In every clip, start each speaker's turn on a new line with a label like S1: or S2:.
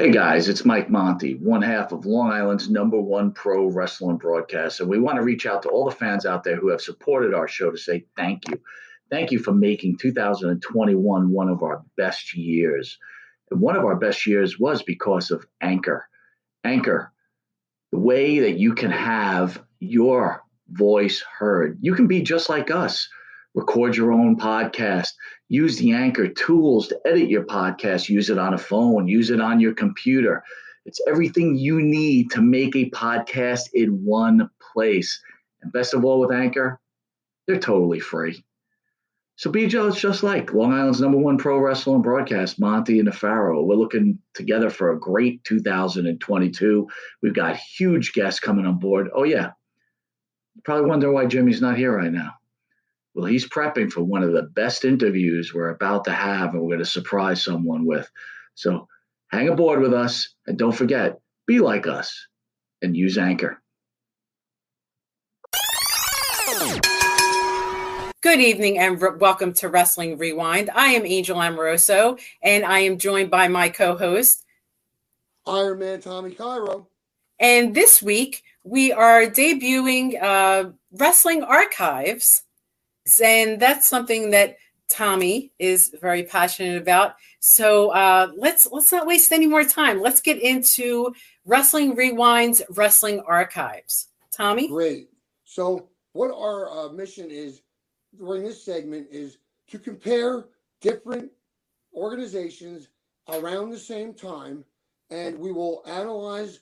S1: Hey guys, it's Mike Monty, one half of Long Island's #1 pro wrestling broadcast. And we want to reach out to all the fans out there who have supported our show to say thank you. Thank you for making 2021 one of our best years. And one of our best years was because of Anchor. Anchor, the way that you can have your voice heard. You can be just like us. Record your own podcast. Use the Anchor tools to edit your podcast. Use it on a phone. Use it on your computer. It's everything you need to make a podcast in one place. And best of all with Anchor, they're totally free. So be just like Long Island's #1 pro wrestling broadcast, Monte the Pharaoh. We're looking together for a great 2022. We've got huge guests coming on board. Oh, yeah. You probably wonder why Jimmy's not here right now. Well, he's prepping for one of the best interviews we're about to have, and we're going to surprise someone with. So hang aboard with us, and don't forget, be like us and use Anchor.
S2: Good evening and welcome to Wrestling Rewind. I am Angel Amoroso, and I am joined by my co-host,
S3: Iron Man Tommy Cairo.
S2: And this week, we are debuting Wrestling Archives. And that's something that Tommy is very passionate about. So let's not waste any more time. Let's get into Wrestling Rewind's Wrestling Archives. Tommy?
S3: Great. So what our mission is during this segment is to compare different organizations around the same time, and we will analyze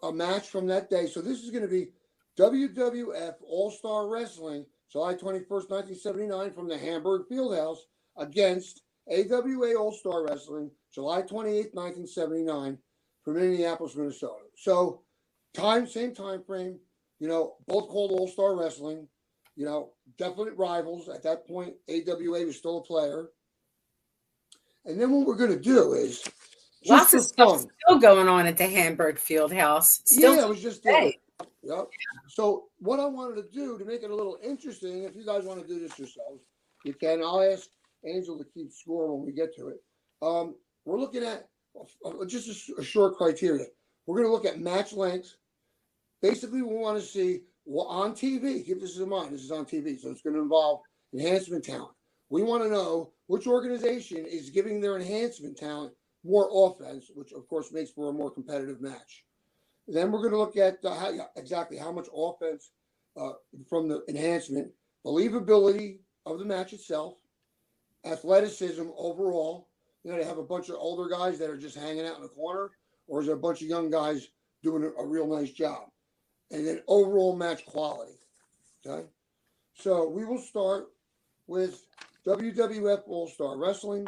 S3: a match from that day. So this is going to be WWF All-Star Wrestling, July 21st, 1979, from the Hamburg Fieldhouse against AWA All-Star Wrestling, July 28th, 1979, from Minneapolis, Minnesota. So, same time frame, both called All-Star Wrestling, definite rivals. At that point, AWA was still a player. And then what we're going to do is
S2: lots of stuff still going on at the Hamburg Fieldhouse. Still
S3: it was just there. Yep. So what I wanted to do to make it a little interesting, if you guys want to do this yourselves, you can. I'll ask Angel to keep score when we get to it. We're looking at just a short criteria. We're going to look at match length. Basically, we want to see on TV. Keep this in mind. This is on TV, so it's going to involve enhancement talent. We want to know which organization is giving their enhancement talent more offense, which, of course, makes for a more competitive match. Then we're going to look at how much offense from the enhancement, believability of the match itself, athleticism overall. They have a bunch of older guys that are just hanging out in the corner, or is there a bunch of young guys doing a real nice job? And then overall match quality. Okay, so we will start with WWF All-Star Wrestling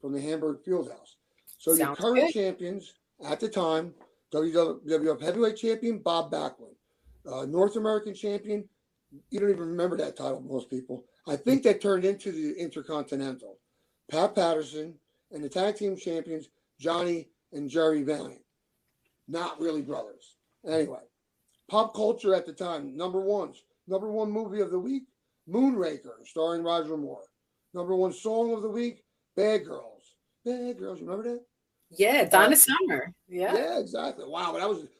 S3: from the Hamburg Fieldhouse. So your current champions at the time. WWF Heavyweight Champion, Bob Bachman. North American Champion, you don't even remember that title, most people. I think that turned into the Intercontinental. Pat Patterson, and the Tag Team Champions, Johnny and Jerry Valiant. Not really brothers. Anyway, pop culture at the time, number one movie of the week, Moonraker, starring Roger Moore. #1 song of the week, Bad Girls. Bad Girls, you remember that?
S2: Yeah, Donna Summer.
S3: Yeah, exactly. Wow,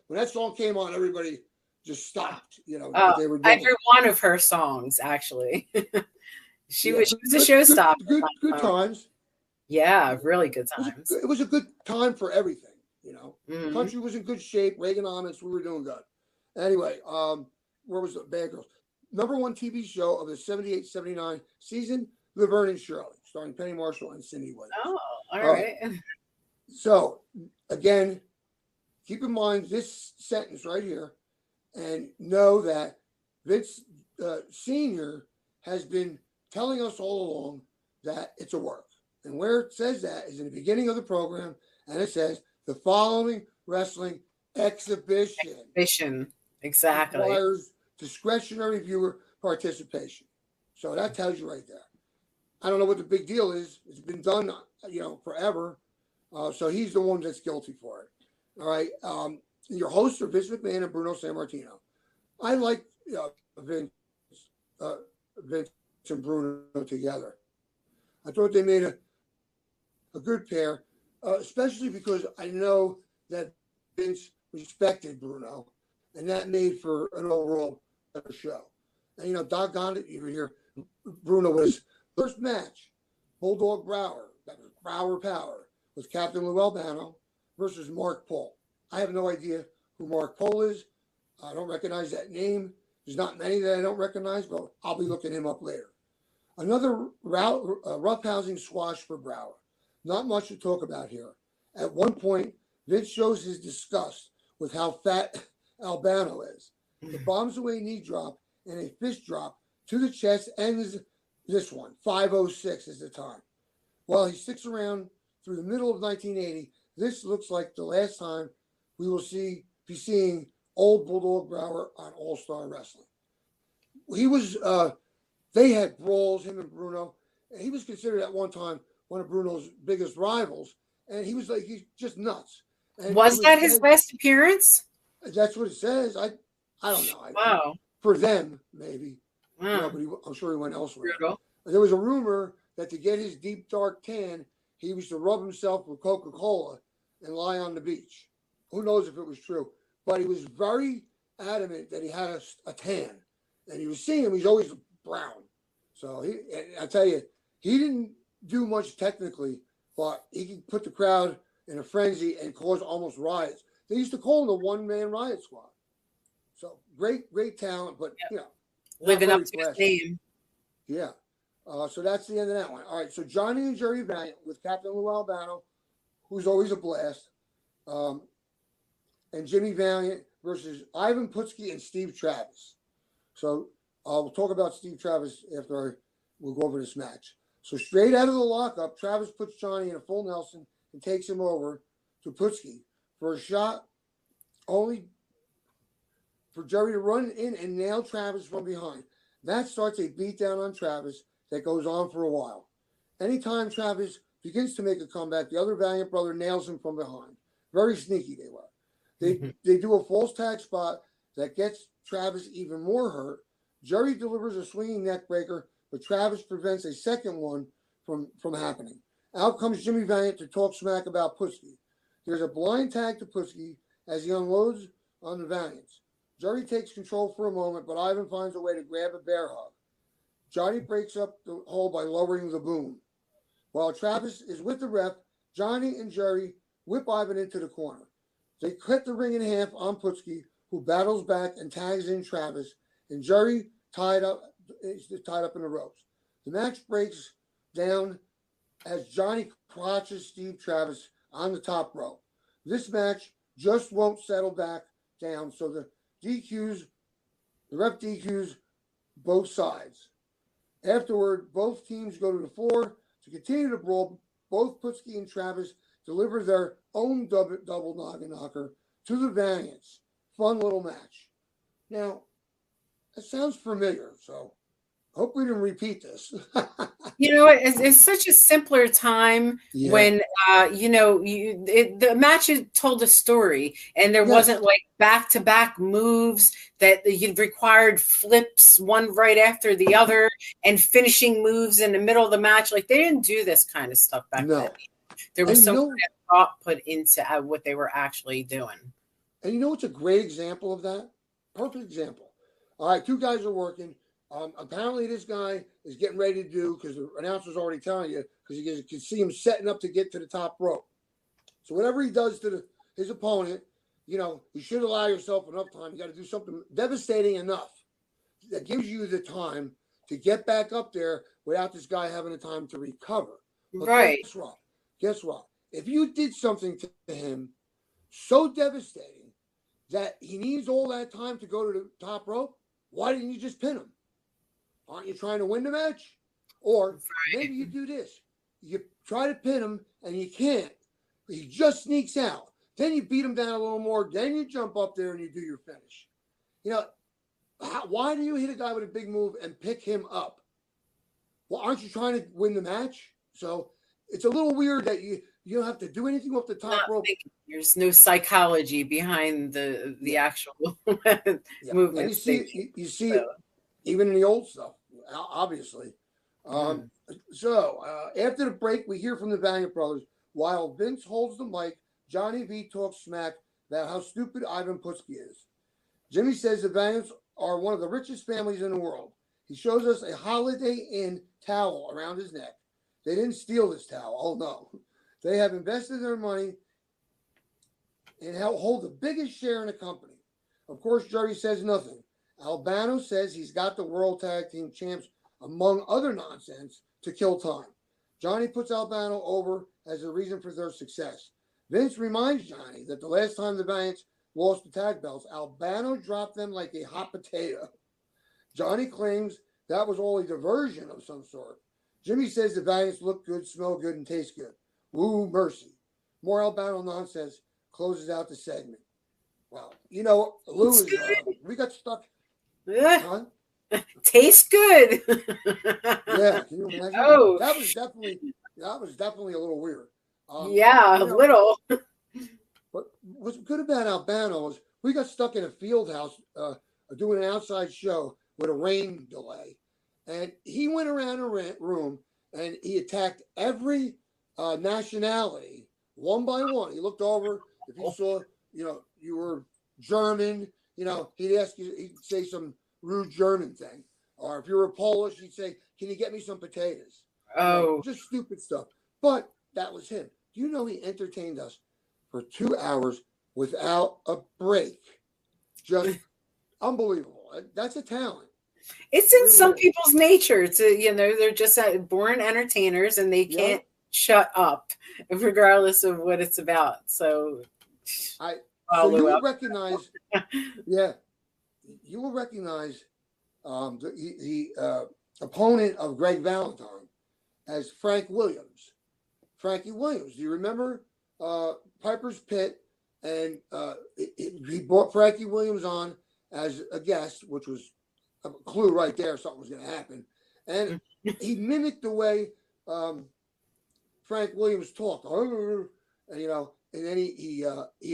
S3: when that song came on, everybody just stopped. They were doing.
S2: Every one of her songs, actually. she was a showstopper.
S3: Good times.
S2: Yeah, really good times.
S3: It was a good time for everything.
S2: Mm-hmm.
S3: The country was in good shape. Reaganomics, we were doing good. Anyway, where was the Bad Girls? #1 TV show of the 78-79 season, Laverne and Shirley, starring Penny Marshall and Cindy Williams.
S2: Oh, all right.
S3: So, again, keep in mind this sentence right here and know that Vince Sr. has been telling us all along that it's a work. And where it says that is in the beginning of the program, and it says the following wrestling exhibition
S2: exactly
S3: requires discretionary viewer participation. So that tells you right there. I don't know what the big deal is. It's been done, forever. So he's the one that's guilty for it. All right. Your hosts are Vince McMahon and Bruno Sammartino. I like Vince and Bruno together. I thought they made a good pair. especially because I know that Vince respected Bruno, and that made for an overall better show. And, doggone it, you hear Bruno was first match, Bulldog Brower, that was Brower Power, with Captain Lou Albano versus Mark Paul. I have no idea who Mark Paul is. I don't recognize that name. There's not many that I don't recognize, but I'll be looking him up later. Another roughhousing squash for Brower. Not much to talk about here. At one point, Vince shows his disgust with how fat Albano is. The bombs away knee drop and a fist drop to the chest ends this one. 5:06 is the time. While he sticks around through the middle of 1980, this looks like the last time we will be seeing old Bulldog Brower on All-Star Wrestling. He was, they had brawls, him and Bruno. And he was considered at one time one of Bruno's biggest rivals. And he was like, he's just nuts. And
S2: was that his last appearance?
S3: That's what it says. I don't know.
S2: Wow.
S3: For them, maybe.
S2: Wow.
S3: But I'm sure he went elsewhere.
S2: Brutal.
S3: There was a rumor that to get his deep, dark tan, he used to rub himself with Coca-Cola and lie on the beach. Who knows if it was true? But he was very adamant that he had a tan. And you was seeing him, he's always brown. So I tell you, he didn't do much technically, but he could put the crowd in a frenzy and cause almost riots. They used to call him the one-man riot squad. So great talent, but
S2: living up to his name.
S3: Yeah. So that's the end of that one. All right. So Johnny and Jerry Valiant with Captain Lou Albano, who's always a blast, and Jimmy Valiant versus Ivan Putski and Steve Travis. So we'll talk about Steve Travis after we'll go over this match. So straight out of the lockup, Travis puts Johnny in a full Nelson and takes him over to Putski for a shot, only for Jerry to run in and nail Travis from behind. That starts a beatdown on Travis that goes on for a while. Anytime Travis begins to make a comeback, the other Valiant brother nails him from behind. Very sneaky they were. They do a false tag spot that gets Travis even more hurt. Jerry delivers a swinging neck breaker, but Travis prevents a second one from happening. Out comes Jimmy Valiant to talk smack about Putski. There's a blind tag to Putski as he unloads on the Valiants. Jerry takes control for a moment, but Ivan finds a way to grab a bear hug. Johnny breaks up the hole by lowering the boom. While Travis is with the ref, Johnny and Jerry whip Ivan into the corner. They cut the ring in half on Putski, who battles back and tags in Travis, and Jerry tied up in the ropes. The match breaks down as Johnny crotches Steve Travis on the top rope. This match just won't settle back down, so the ref DQs both sides. Afterward, both teams go to the floor to continue to brawl. Both Putski and Travis deliver their own double noggin knocker to the Valiants. Fun little match. Now, it sounds familiar, so I hope we didn't repeat this.
S2: It's such a simpler time when, the match told a story and there wasn't like back-to-back moves that required flips one right after the other and finishing moves in the middle of the match. Like they didn't do this kind of stuff back then. There was some kind of thought put into what they were actually doing.
S3: And it's a great example of that? Perfect example. All right, two guys are working. Apparently this guy is getting ready to do, because the announcer's already telling you, because you can see him setting up to get to the top rope. So whatever he does to his opponent, you should allow yourself enough time. You got to do something devastating enough that gives you the time to get back up there without this guy having the time to recover. But
S2: right.
S3: Guess what? If you did something to him so devastating that he needs all that time to go to the top rope, why didn't you just pin him? Aren't you trying to win the match? Or maybe you do this. You try to pin him and you can't. He just sneaks out. Then you beat him down a little more. Then you jump up there and you do your finish. Why do you hit a guy with a big move and pick him up? Well, aren't you trying to win the match? So it's a little weird that you don't have to do anything off the top rope.
S2: There's no psychology behind the actual movement.
S3: And you see it even in the old stuff, obviously. So after the break, we hear from the Valiant brothers. While Vince holds the mic, Johnny V talks smack about how stupid Ivan Putski is. Jimmy says the Valiants are one of the richest families in the world. He shows us a Holiday Inn towel around his neck. They didn't steal this towel. Oh, no. They have invested their money and hold the biggest share in the company. Of course, Jerry says nothing. Albano says he's got the World Tag Team Champs, among other nonsense, to kill time. Johnny puts Albano over as a reason for their success. Vince reminds Johnny that the last time the Valiants lost the tag belts, Albano dropped them like a hot potato. Johnny claims that was all a diversion of some sort. Jimmy says the Valiants look good, smell good, and taste good. Woo, mercy. More Albano nonsense closes out the segment. Well, Lou is, we got stuck.
S2: Huh? Tastes good.
S3: Yeah, can you imagine?
S2: Oh,
S3: that was definitely a little weird.
S2: Yeah, a little.
S3: But what's good about Albano is we got stuck in a field house doing an outside show with a rain delay. And he went around a room and he attacked every nationality one by one. He looked over. If you saw, you were German, he'd ask you, he'd say some rude German thing. Or if you were Polish, he'd say, can you get me some potatoes?
S2: Oh.
S3: Just stupid stuff. But that was him. Do you know he entertained us for 2 hours without a break? Just unbelievable. That's a talent.
S2: It's in some people's nature to, they're just born entertainers and they can't shut up regardless of what it's about. So
S3: you will recognize, you will recognize the opponent of Greg Valentine as Frank Williams. Frankie Williams. Do you remember Piper's Pit? And he brought Frankie Williams on as a guest, which was a clue right there. Something was going to happen. And he mimicked the way Frank Williams talked. And, and then he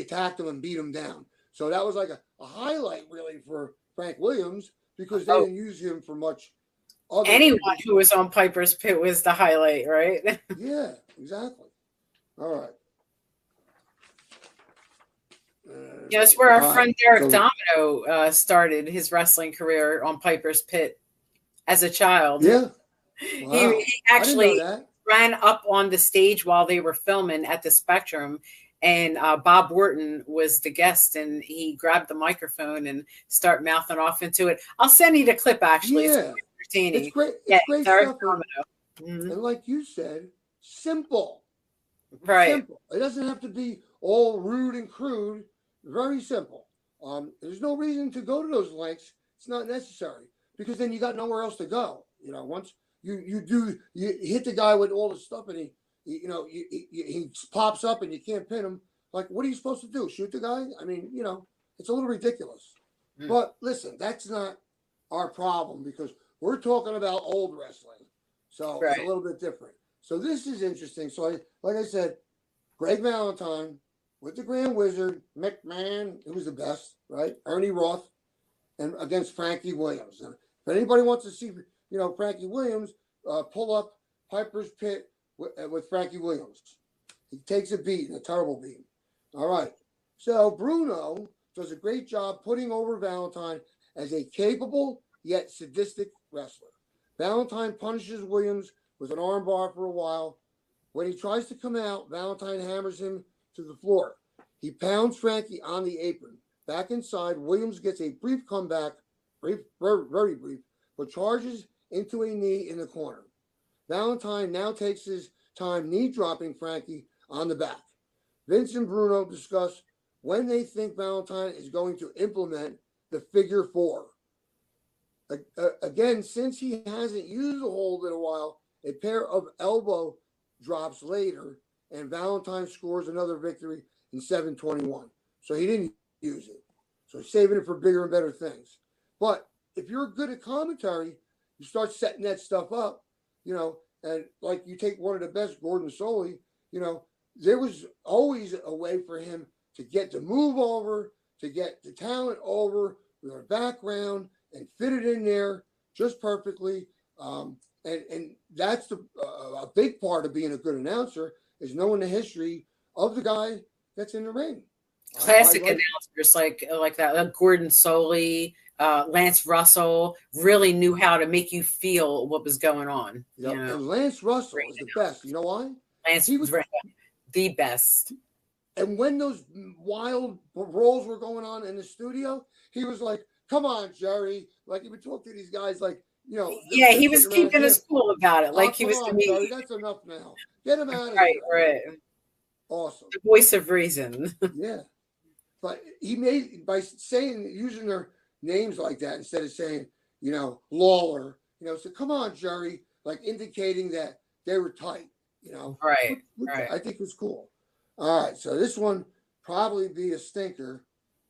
S3: attacked him and beat him down. So that was like a highlight, really, for Frank Williams because they didn't use him for much.
S2: Anyone who was on Piper's Pit was the highlight, right?
S3: Yeah, exactly. All right.
S2: That's where our friend Derek Domino started his wrestling career on Piper's Pit as a child.
S3: Yeah. Wow.
S2: He actually ran up on the stage while they were filming at the Spectrum, and Bob Wharton was the guest, and he grabbed the microphone and start mouthing off into it. I'll send you the clip, actually.
S3: Yeah.
S2: It's entertaining.
S3: It's great. It's great stuff.
S2: Mm-hmm.
S3: And like you said, simple.
S2: Right.
S3: Simple. It doesn't have to be all rude and crude. Very simple. There's no reason to go to those lengths. It's not necessary because then you got nowhere else to go. Once you hit the guy with all the stuff and he pops up and you can't pin him. Like, what are you supposed to do? Shoot the guy? I mean, it's a little ridiculous. But listen, that's not our problem because we're talking about old wrestling. So It's a little bit different. So this is interesting. So like I said, Greg Valentine with the Grand Wizard, McMahon, who was the best, right? Ernie Roth, and against Frankie Williams. And if anybody wants to see, Frankie Williams, pull up Piper's Pit with Frankie Williams. He takes a beating, a terrible beating. All right. So Bruno does a great job putting over Valentine as a capable yet sadistic wrestler. Valentine punishes Williams with an armbar for a while. When he tries to come out, Valentine hammers him to the floor. He pounds Frankie on the apron. Back inside, Williams gets a brief comeback, very, very brief, but charges into a knee in the corner. Valentine now takes his time knee dropping Frankie on the back. Vince and Bruno discuss when they think Valentine is going to implement the figure four. Again, since he hasn't used a hold in a while, a pair of elbow drops later, and Valentine scores another victory in 7:21. So he didn't use it. So he's saving it for bigger and better things. But if you're good at commentary, you start setting that stuff up, and like you take one of the best, Gordon Soley, there was always a way for him to get the move over, to get the talent over with a background and fit it in there just perfectly. And that's a big part of being a good announcer is knowing the history of the guy that's in the ring.
S2: Classic announcers like that, like Gordon Soley, Lance Russell really knew how to make you feel what was going on.
S3: Yep.
S2: You know?
S3: And Lance Russell is the best. You know why?
S2: Lance was the best.
S3: And when those wild roles were going on in the studio, he was like, "Come on, Jerry!" Like he would talk to these guys, like
S2: yeah, he was keeping his cool about it. Like he was
S3: to me. Jerry, that's enough now. Get him out of
S2: here.
S3: Right.
S2: Awesome. The voice of reason.
S3: Yeah. But he made, by using their names like that instead of saying, Lawler, so come on, Jerry, like indicating that they were tight,
S2: Right.
S3: I think it was cool. All right. So this one probably be a stinker.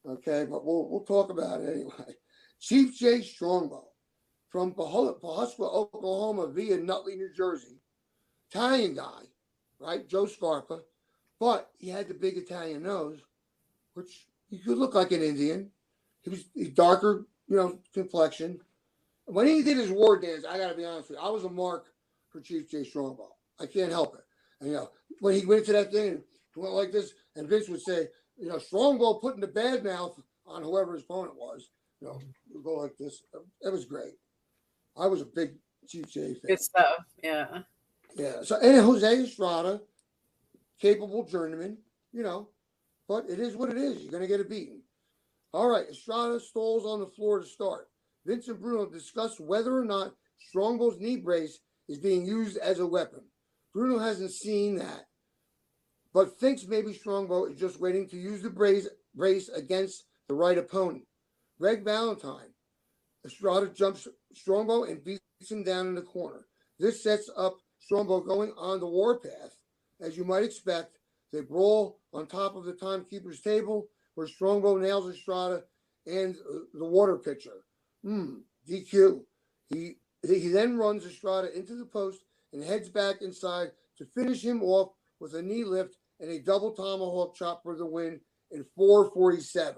S3: Okay. But we'll talk about it anyway. Chief Jay Strongbow from Pawhuska, Oklahoma via Nutley, New Jersey. Italian guy, right? Joe Scarpa. But he had the big Italian nose, which he could look like an Indian. He's darker, complexion. When he did his war dance, I got to be honest with you, I was a mark for Chief Jay Strongbow. I can't help it. And, when he went to that thing and went like this, and Vince would say, Strongbow putting the bad mouth on whoever his opponent was, would go like this. It was great. I was a big Chief Jay fan.
S2: Good stuff. Yeah.
S3: Yeah. So, and Jose Estrada, capable journeyman, but it is what it is. You're going to get a beating. All right. Estrada stalls on the floor to start. Vince and Bruno discuss whether or not Strongbow's knee brace is being used as a weapon. Bruno hasn't seen that, but thinks maybe Strongbow is just waiting to use the brace against the right opponent. Greg Valentine. Estrada jumps Strongbow and beats him down in the corner. This sets up Strongbow going on the warpath. As you might expect, they brawl on top of the timekeeper's table where Strongbow nails Estrada and the water pitcher. DQ. He then runs Estrada into the post and heads back inside to finish him off with a knee lift and a double tomahawk chop for the win in 4:47.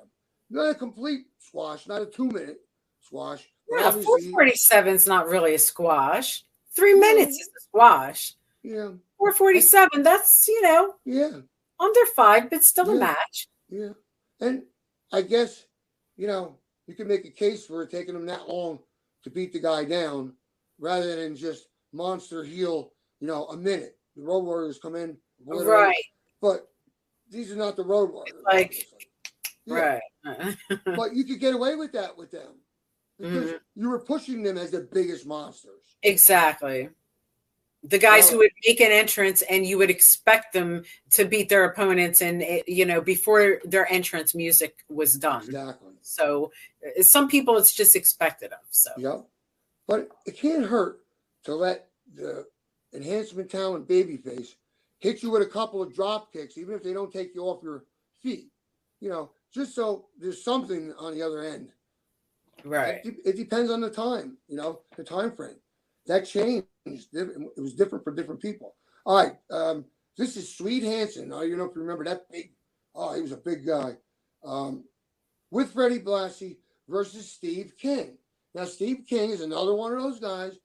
S3: Not a complete squash, not a 2-minute squash.
S2: Yeah, 4:47 is not really a squash. 3 minutes is a squash.
S3: Yeah.
S2: 4:47, that's,
S3: yeah,
S2: under 5, but still a match.
S3: Yeah. And I guess, you can make a case for it taking them that long to beat the guy down rather than just monster heel, a minute. The Road Warriors come in.
S2: Right.
S3: But these are not the Road Warriors.
S2: Right.
S3: But you could get away with that with them because you were pushing them as the biggest monsters.
S2: Exactly. The guys who would make an entrance and you would expect them to beat their opponents and, before their entrance music was done.
S3: Exactly.
S2: So some people it's just expected of. So.
S3: Yep. But it can't hurt to let the enhancement talent babyface hit you with a couple of drop kicks, even if they don't take you off your feet, just so there's something on the other end.
S2: Right.
S3: It depends on the time, the time frame. That changed. It was different for different people. All right. This is Swede Hansen. I don't know if you remember that big. Oh, he was a big guy. With Freddie Blassie versus Steve King. Now, Steve King is another one of those guys,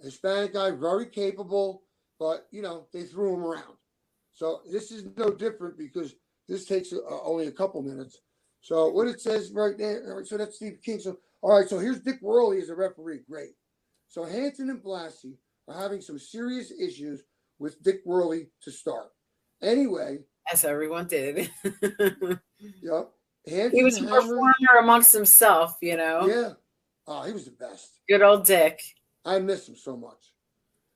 S3: a Hispanic guy, very capable, but, they threw him around. So this is no different because this takes only a couple minutes. So what it says right there, so that's Steve King. So, all right, so here's Dick Worley as a referee. Great. So Hansen and Blassie are having some serious issues with Dick Worley to start. Anyway.
S2: As everyone did.
S3: Yep. Hansen
S2: he was a performer amongst himself,
S3: Yeah. Oh, he was the best.
S2: Good old Dick.
S3: I miss him so much.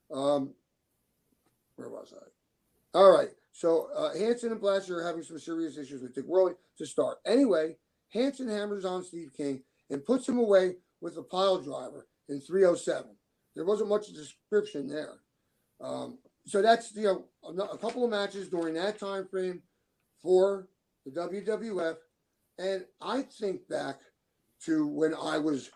S3: Where was I? All right. So Hansen and Blassie are having some serious issues with Dick Worley to start. Anyway, Hansen hammers on Steve King and puts him away with a pile driver in 3:07. There wasn't much description there. So that's, a couple of matches during that time frame for the WWF. And I think back to when I was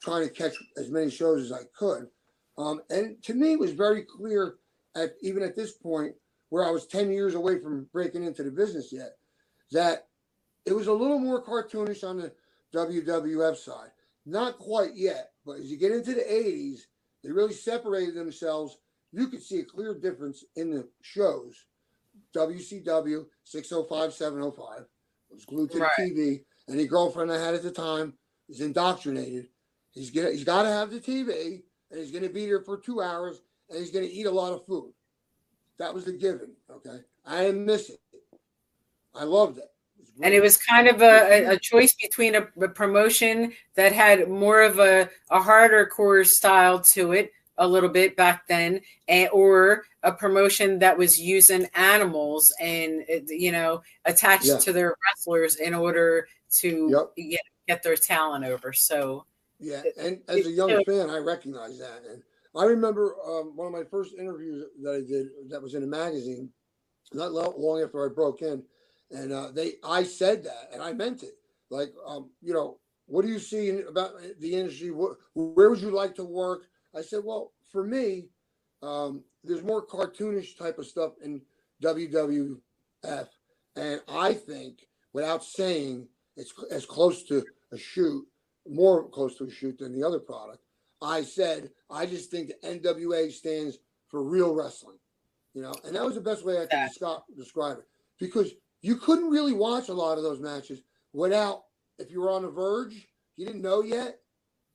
S3: trying to catch as many shows as I could. And to me, it was very clear even at this point, where I was 10 years away from breaking into the business yet, that it was a little more cartoonish on the WWF side. Not quite yet, but as you get into the 80s, they really separated themselves. You could see a clear difference in the shows. WCW 605-705. Was glued to the
S2: Right.
S3: TV, and the girlfriend I had at the time is indoctrinated. He's got to have the TV, and he's gonna be there for 2 hours, and he's gonna eat a lot of food. That was the given. Okay, I didn't miss it. I loved it.
S2: And it was kind of a choice between a promotion that had more of a harder core style to it a little bit back then, or a promotion that was using animals and, attached to their wrestlers in order to get their talent over. So
S3: yeah, and as a young fan, I recognize that. And I remember one of my first interviews that I did that was in a magazine, not long after I broke in. And I said that, and I meant it. Like, what do you see about the industry? Where would you like to work? I said, well, for me, there's more cartoonish type of stuff in WWF, and I think, without saying, it's as close to a shoot, more close to a shoot than the other product. I said, I just think the NWA stands for real wrestling, and that was the best way I could describe it, because you couldn't really watch a lot of those matches without, if you were on the verge, you didn't know yet,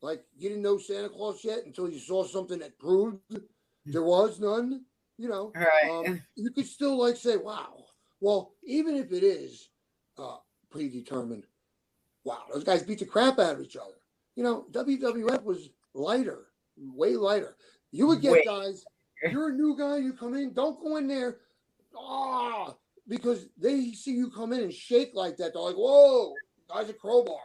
S3: like you didn't know Santa Claus yet until you saw something that proved there was none,
S2: Right.
S3: You could still say, wow. Well, even if it is predetermined, wow, those guys beat the crap out of each other. WWF was lighter, way lighter. You would get guys, you're a new guy, you come in, don't go in there. Because they see you come in and shake like that. They're like, whoa, guy's a crowbar,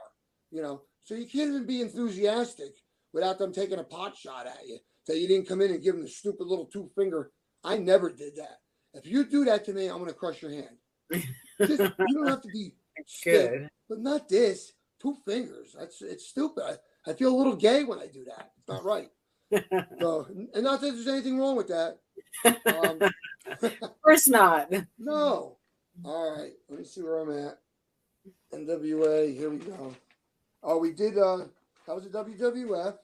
S3: So you can't even be enthusiastic without them taking a pot shot at you. That you didn't come in and give them the stupid little 2-finger. I never did that. If you do that to me, I'm going to crush your hand. You don't have to be stiff,
S2: Good.
S3: but not this. 2 fingers. It's stupid. I feel a little gay when I do that. It's not right. So, and not that there's anything wrong with that.
S2: Of course not.
S3: No. All right. Let me see where I'm at. NWA. Here we go. Oh, we did. That was a WWF.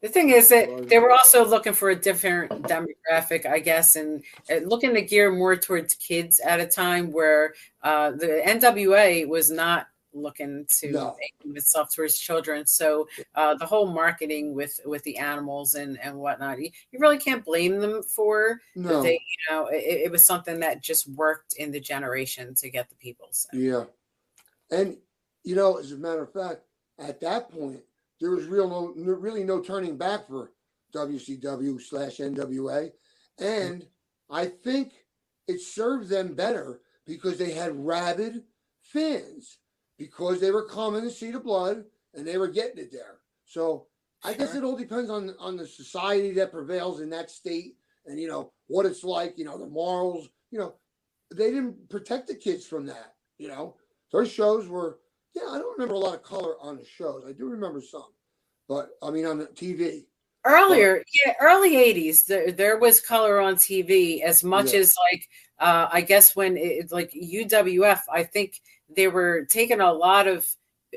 S2: The thing is that they were also looking for a different demographic, I guess, and looking to gear more towards kids at a time where the NWA was not looking to aim itself towards children. So the whole marketing with the animals and whatnot, you really can't blame them for.
S3: No.
S2: They, it was something that just worked in the generation to get the people. So.
S3: Yeah. And, as a matter of fact, at that point, there was really no turning back for WCW/NWA. And I think it served them better because they had rabid fans, because they were coming to see the blood and they were getting it there. So I guess it all depends on the society that prevails in that state and, what it's like, the morals, they didn't protect the kids from that, Those shows were, I don't remember a lot of color on the shows. I do remember some, but I mean, on the TV.
S2: Early 80s, there was color on TV as much as I guess when it, like UWF, I think they were taking a lot of,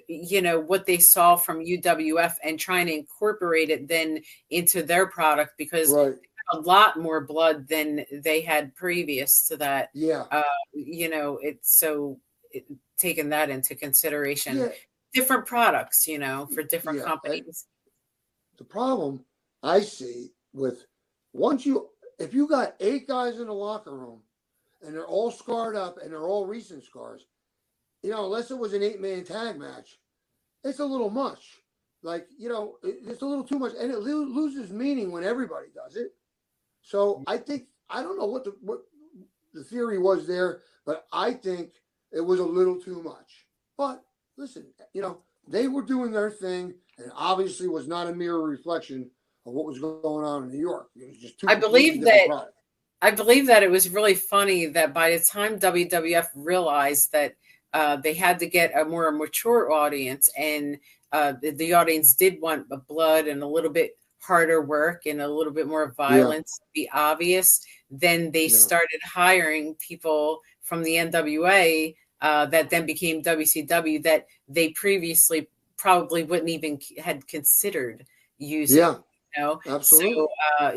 S2: what they saw from UWF and trying to incorporate it then into their product because a lot more blood than they had previous to that.
S3: Yeah.
S2: Taking that into consideration, different products, for different companies.
S3: The problem I see with if you got 8 guys in the locker room and they're all scarred up and they're all recent scars, unless it was an 8-man tag match, it's a little much. It's a little too much, and it loses meaning when everybody does it. So I think, I don't know what the theory was there, but I think it was a little too much. But listen, they were doing their thing, and obviously was not a mirror reflection of what was going on in New York. It was just too. I believe
S2: that it was really funny that by the time WWF realized that they had to get a more mature audience, and the audience did want blood and a little bit harder work and a little bit more violence to be obvious, then they started hiring people from the NWA that then became WCW that they previously probably wouldn't even had considered using.
S3: Absolutely.
S2: So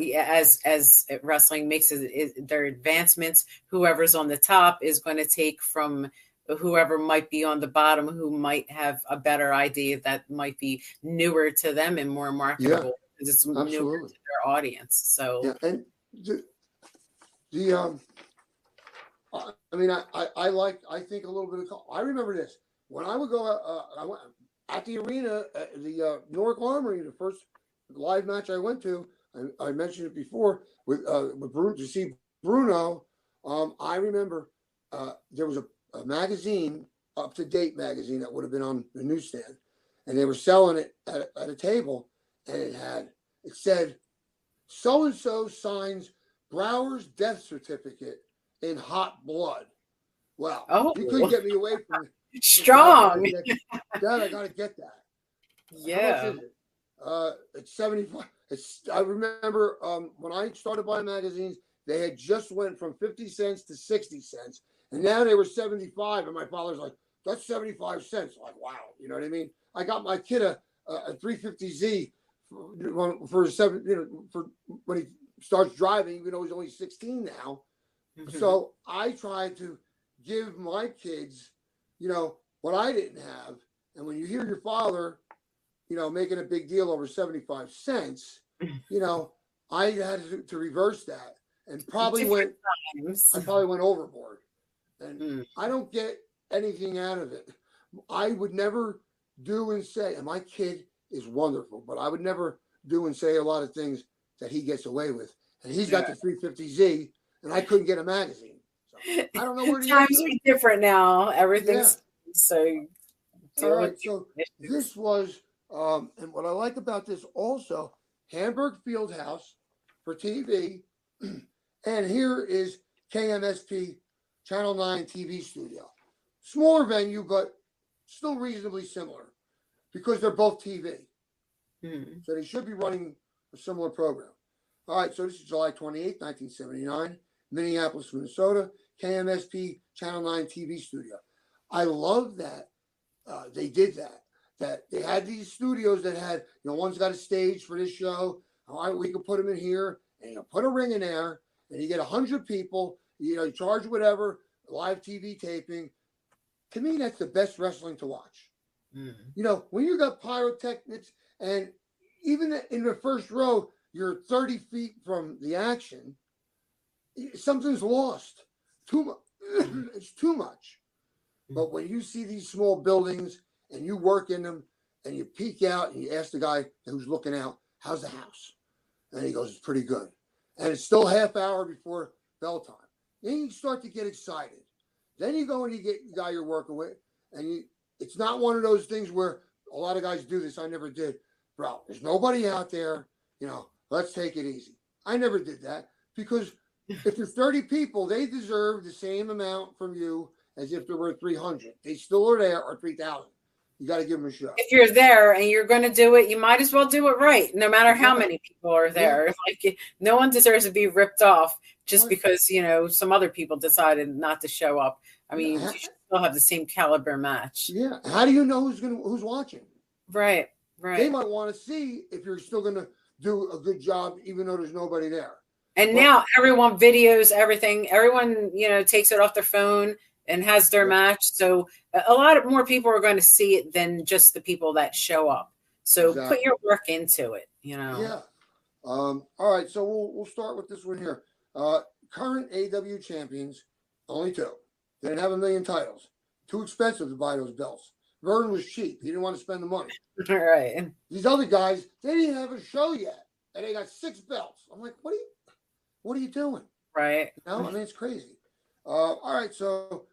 S2: as wrestling makes their advancements, whoever's on the top is going to take from whoever might be on the bottom, who might have a better idea that might be newer to them and more marketable because it's newer to their audience. So
S3: and I mean, I think a little bit of. I remember this when I would go. I went at the arena, the Newark Armory, the first live match I went to. I mentioned it before with Bruno, to see Bruno. I remember there was a magazine, Up to Date magazine, that would have been on the newsstand, and they were selling it at a table, and it said, so and so signs Brower's death certificate in hot blood. Wow. You couldn't get me away from it.
S2: Strong.
S3: Dad, I gotta get that.
S2: Yeah.
S3: How much is it? It's $75. I remember when I started buying magazines, they had just went from 50 cents to 60 cents. And now they were 75. And my father's like, that's 75 cents. Like, wow. You know what I mean? I got my kid a 350Z for for when he starts driving, even though he's only 16 now. Mm-hmm. So I tried to give my kids, what I didn't have. And when you hear your father, making a big deal over 75 cents, I had to reverse that and probably went overboard. And I don't get anything out of it. I would never do and say, and my kid is wonderful, but I would never do and say a lot of things that he gets away with. And he's got the 350Z, and I couldn't get a magazine. So I don't know where to
S2: times are different now. Everything's so.
S3: All right, so this was, and what I like about this also, Hamburg Fieldhouse for TV, and here is KMSP Channel 9 TV studio. Smaller venue, but still reasonably similar because they're both TV. Mm-hmm. So they should be running a similar program. All right, so this is July 28th, 1979, Minneapolis, Minnesota, KMSP Channel 9 TV studio. I love that they did that they had these studios that had, one's got a stage for this show. All right, we can put them in here and put a ring in there and you get 100 people, you charge whatever, live TV taping. To me, that's the best wrestling to watch. Mm-hmm. When you got pyrotechnics and even in the first row, you're 30 feet from the action, something's lost. It's too much. But when you see these small buildings and you work in them and you peek out and you ask the guy who's looking out, how's the house? And he goes, it's pretty good. And it's still half hour before bell time. Then you start to get excited. Then you go and you get the guy you're working with, and it's not one of those things where a lot of guys do this. I never did. Bro, there's nobody out there, let's take it easy. I never did that because if there's 30 people, they deserve the same amount from you as if there were 300. They still are there, or 3,000. You got to give them a show.
S2: If you're there and you're going to do it, you might as well do it right, no matter how many people are there. Yeah. Like, no one deserves to be ripped off just because, some other people decided not to show up. I mean, you should still have the same caliber match.
S3: Yeah. How do you know who's watching?
S2: Right.
S3: They might want to see if you're still going to do a good job, even though there's nobody there.
S2: And now everyone videos everything. Everyone, takes it off their phone and has their match. So a lot of more people are going to see it than just the people that show up. So put your work into it,
S3: Yeah. All right. So we'll start with this one here. Current AW champions, only 2. They didn't have 1 million titles. Too expensive to buy those belts. Vern was cheap. He didn't want to spend the money.
S2: All right.
S3: These other guys, they didn't have a show yet. And they got 6 belts. I'm like, what are you doing?
S2: Right.
S3: I mean, it's crazy. All right. So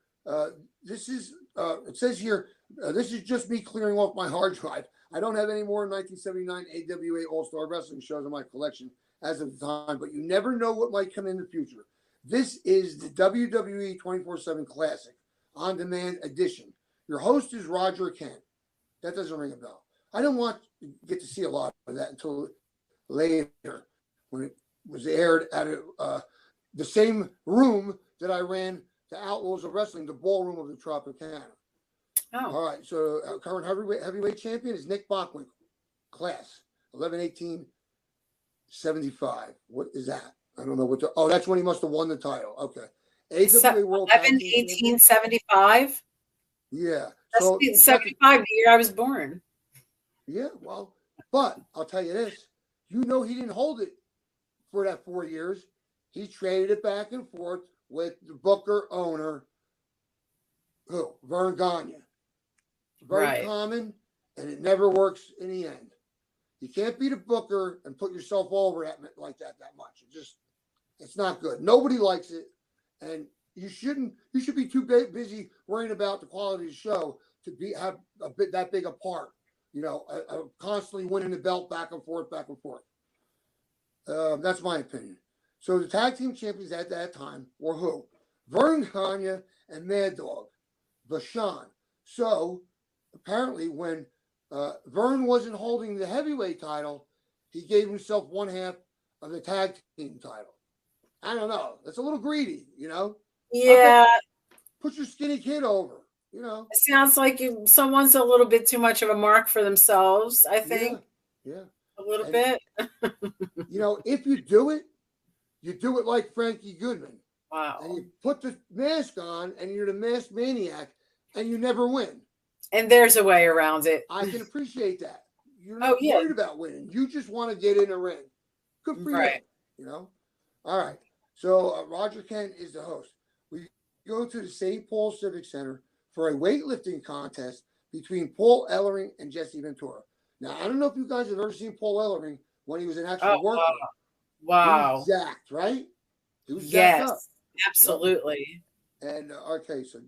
S3: this is, it says here, this is just me clearing off my hard drive. I don't have any more 1979 AWA All-Star Wrestling shows in my collection as of the time, but you never know what might come in the future. This is the WWE 24/7 Classic on-demand edition. Your host is Roger Kent. That doesn't ring a bell. I didn't want to get to see a lot of that until later when it was aired at the same room that I ran the Outlaws of Wrestling, the ballroom of the Tropicana. Oh. All right, so current heavyweight champion is Nick Bachman, class 11-18 75. What is that? I don't know what to. Oh, that's when he must have won the title. Okay. AWA World Tag Team
S2: 1875.
S3: Yeah.
S2: That's
S3: So
S2: 75, the year I was born.
S3: Yeah, well, but I'll tell you this. You know he didn't hold it for that 4 years. He traded it back and forth with the Booker owner, who? Vern Gagne. Very common, and it never works in the end. You can't beat a Booker and put yourself over like that much. It's not good. Nobody likes it, and you should be too busy worrying about the quality of the show to have that big a part. Constantly winning the belt back and forth. That's my opinion. So the tag team champions at that time were who? Vern Gagne and Mad Dog Vachon. So apparently when Vern wasn't holding the heavyweight title, he gave himself one half of the tag team title. I don't know. That's a little greedy,
S2: Yeah.
S3: Put your skinny kid over.
S2: It sounds like someone's a little bit too much of a mark for themselves, I think.
S3: Yeah.
S2: A little bit.
S3: If you do it like Frankie Goodman.
S2: Wow.
S3: And you put the mask on and you're the masked maniac and you never win.
S2: And there's a way around it.
S3: I can appreciate that. You're not worried about winning. You just want to get in a ring. Good for you. All right. So Roger Kent is the host. We go to the St. Paul Civic Center for a weightlifting contest between Paul Ellering and Jesse Ventura. Now, I don't know if you guys have ever seen Paul Ellering when he was an actual worker.
S2: Wow.
S3: He was jacked, right? He was jacked up.
S2: Absolutely.
S3: And, okay, so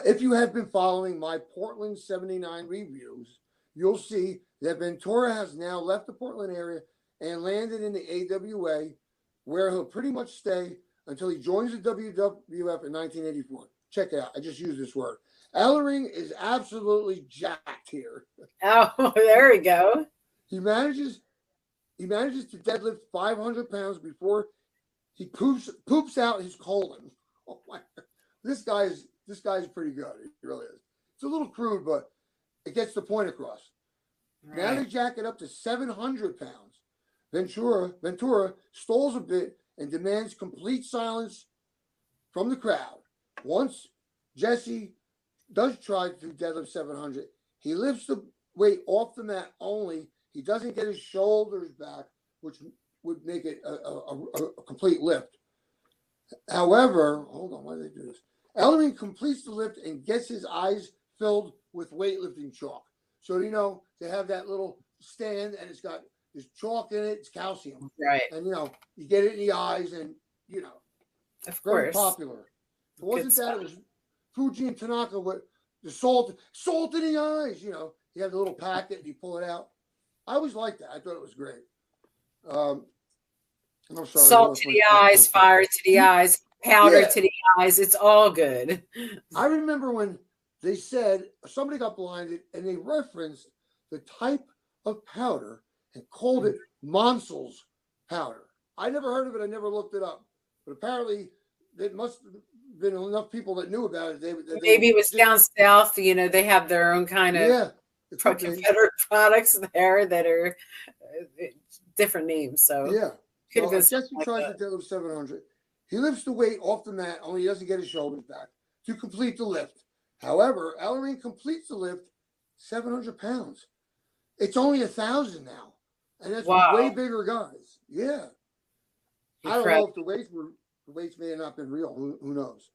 S3: if you have been following my Portland 79 reviews, you'll see that Ventura has now left the Portland area and landed in the AWA, where he'll pretty much stay until he joins the WWF in 1984. Check it out. I just used this word. Ellering is absolutely jacked here.
S2: Oh, there we go.
S3: He manages to deadlift 500 pounds before he poops out his colon. Oh my! This guy's pretty good. He really is. It's a little crude, but it gets the point across. Right. Now they jack it up to 700 pounds. Ventura stalls a bit and demands complete silence from the crowd. Once Jesse does try to deadlift 700, he lifts the weight off the mat only. He doesn't get his shoulders back, which would make it a complete lift. However, hold on, why did they do this? Ellering completes the lift and gets his eyes filled with weightlifting chalk. So, they have that little stand and it's got this chalk in it, it's calcium.
S2: Right.
S3: And, you get it in the eyes and,
S2: of
S3: very
S2: course.
S3: Popular. It wasn't that, it was Fuji and Tanaka with the salt in the eyes, you have the little packet and you pull it out. I always liked that. I thought it was great. I'm sorry.
S2: Salt to the eyes, fire to the eyes, powder to the eyes. It's all good.
S3: I remember when they said somebody got blinded and they referenced the type of powder and called it Monsel's powder. I never heard of it. I never looked it up. But apparently, it must have been enough people that knew about it.
S2: Maybe it was down south. They have their own kind of Confederate products there that are different names. So
S3: Jesse tries to deadlift 700. He lifts the weight off the mat, only he doesn't get his shoulders back to complete the lift. However, Ellering completes the lift 700 pounds. It's only 1,000 now. And that's way bigger guys. Yeah. I don't know if the weights may have not been real. Who knows?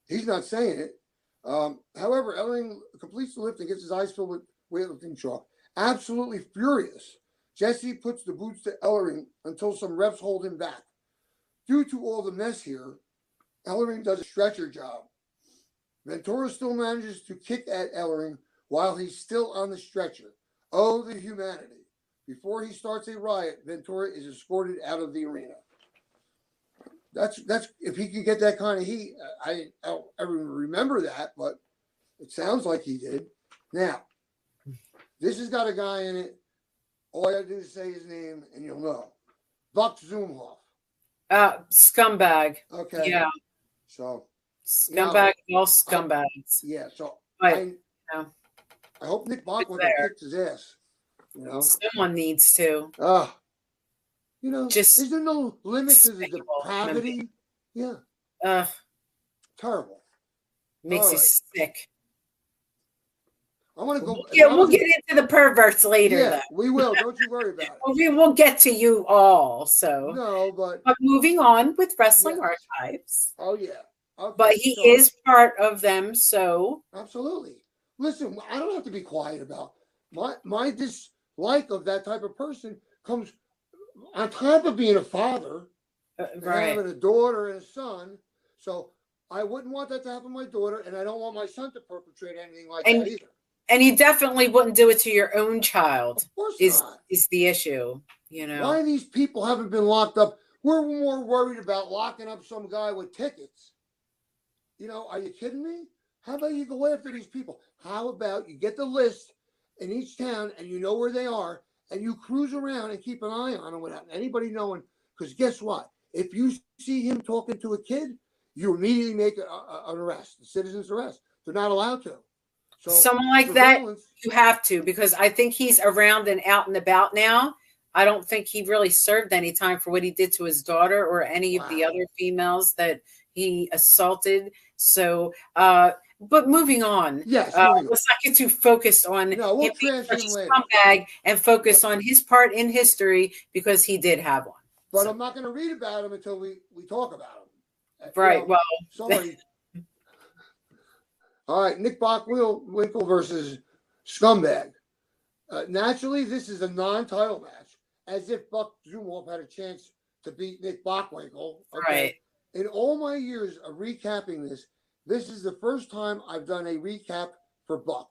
S3: He's not saying it. However, Ellering completes the lift and gets his eyes filled with weightlifting chalk. Absolutely furious. Jesse puts the boots to Ellering until some refs hold him back. Due to all the mess here, Ellering does a stretcher job. Ventura still manages to kick at Ellering while he's still on the stretcher. Oh, the humanity. Before he starts a riot, Ventura is escorted out of the arena. That's if he can get that kind of heat. I don't ever remember that, but it sounds like he did. Now, this has got a guy in it. All I got to do is say his name, and you'll know. Buck Zumhoff.
S2: Scumbag.
S3: Okay.
S2: Yeah.
S3: So.
S2: Scumbag, all scumbags.
S3: Yeah. So
S2: I
S3: hope Nick Bachman kicks his ass.
S2: Someone needs to.
S3: You know,
S2: Just
S3: is there no limit to the
S2: despicable.
S3: depravity? Yeah, terrible.
S2: Makes
S3: All
S2: you
S3: right.
S2: sick.
S3: I want to go.
S2: We'll get into the perverts later,
S3: Yeah,
S2: though.
S3: we will. Don't you worry about it.
S2: We'll get to you all. So
S3: No, but
S2: moving on with Wrestling
S3: Yes.
S2: Archives.
S3: oh yeah. Okay,
S2: But he
S3: so-
S2: is part of them, so
S3: Absolutely. Listen, I don't have to be quiet about my dislike of that type of person comes on top of being a father, and
S2: right.
S3: having a daughter and a son. So I wouldn't want that to happen to my daughter, and I don't want my son to perpetrate anything like that either.
S2: And you definitely wouldn't do it to your own child.
S3: Of course
S2: is
S3: not.
S2: is the issue, you know?
S3: Why these people haven't been locked up? We're more worried about locking up some guy with tickets. You know, are you kidding me? How about you go after these people? How about you get the list in each town and you know where they are and you cruise around and keep an eye on them without anybody knowing? Because guess what? If you see him talking to a kid, you immediately make an arrest, a citizen's arrest. They're not allowed to. So
S2: someone like that, you have to, because I think he's around and out and about now. I don't think he really served any time for what he did to his daughter or any of the other females that he assaulted. So, but moving on.
S3: Yes,
S2: let's not get too focused on
S3: we'll
S2: him being
S3: trash
S2: such a
S3: him later.
S2: scumbag and focus on his part in history, because he did have one.
S3: But I'm not going to read about him until we talk about him.
S2: Right.
S3: You know,
S2: well,
S3: sorry. All right, Nick Bockwinkel versus Scumbag. Naturally, this is a non-title match, as if Buck Zumwalt had a chance to beat Nick Bockwinkel. Okay?
S2: Right.
S3: In all my years of recapping this is the first time I've done a recap for Buck.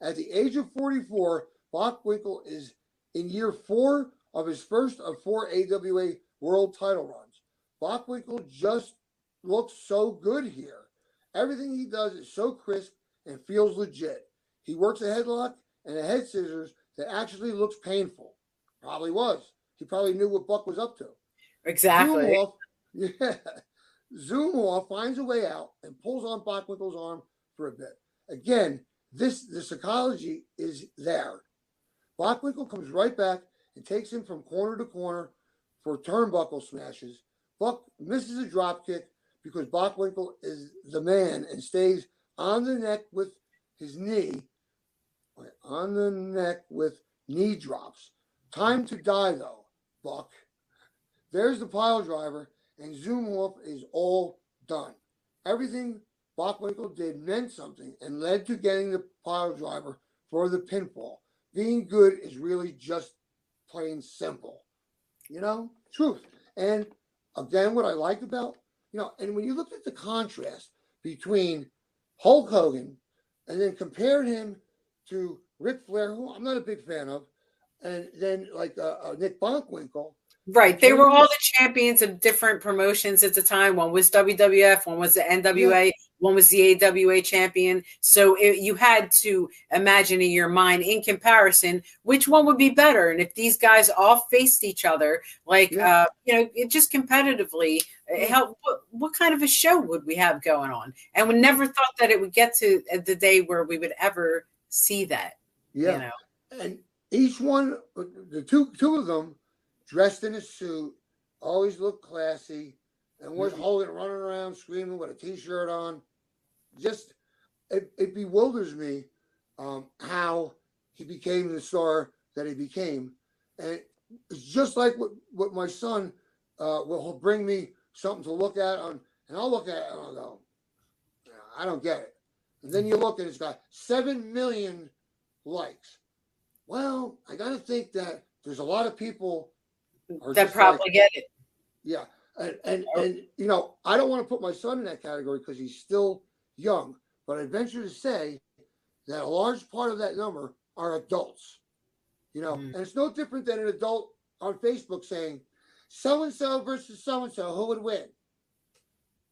S3: At the age of 44, Bockwinkel is in year 4 of his first of 4 AWA world title runs. Bockwinkel just looks so good here. Everything he does is so crisp and feels legit. He works a headlock and a head scissors that actually looks painful. Probably was. He probably knew what Buck was up to.
S2: Exactly.
S3: Zumwalt finds a way out and pulls on Bockwinkel's arm for a bit. Again, the psychology is there. Bockwinkel comes right back and takes him from corner to corner for turnbuckle smashes. Buck misses a drop kick because Bockwinkel is the man and stays on the neck with his knee. On the neck with knee drops. Time to die, though, Buck. There's the pile driver, and Zumwalt is all done. Everything Bockwinkel did meant something and led to getting the pile driver for the pinfall. Being good is really just plain simple. You know, truth. And again, what I liked about, and when you look at the contrast between Hulk Hogan and then compared him to Ric Flair, who I'm not a big fan of, and then like Nick Bockwinkel.
S2: Right. They were all the champions of different promotions at the time. One was WWF, one was the NWA, one was the AWA champion. So you had to imagine in your mind, in comparison, which one would be better. And if these guys all faced each other, like, it just competitively, what kind of a show would we have going on? And we never thought that it would get to the day where we would ever see that.
S3: Yeah. And each one, the two of them, dressed in a suit, always looked classy, and was Hogan running around screaming with a T-shirt on. Just, it bewilders me how he became the star that he became. And it's just like what my son will bring me something to look at on, and I'll look at it and I'll go, I don't get it. And then you look and it's got 7 million likes. Well, I got to think that there's a lot of people
S2: that probably get it.
S3: Yeah. And I don't want to put my son in that category because he's still young, but I venture to say that a large part of that number are adults, and it's no different than an adult on Facebook saying, so-and-so versus so-and-so, who would win?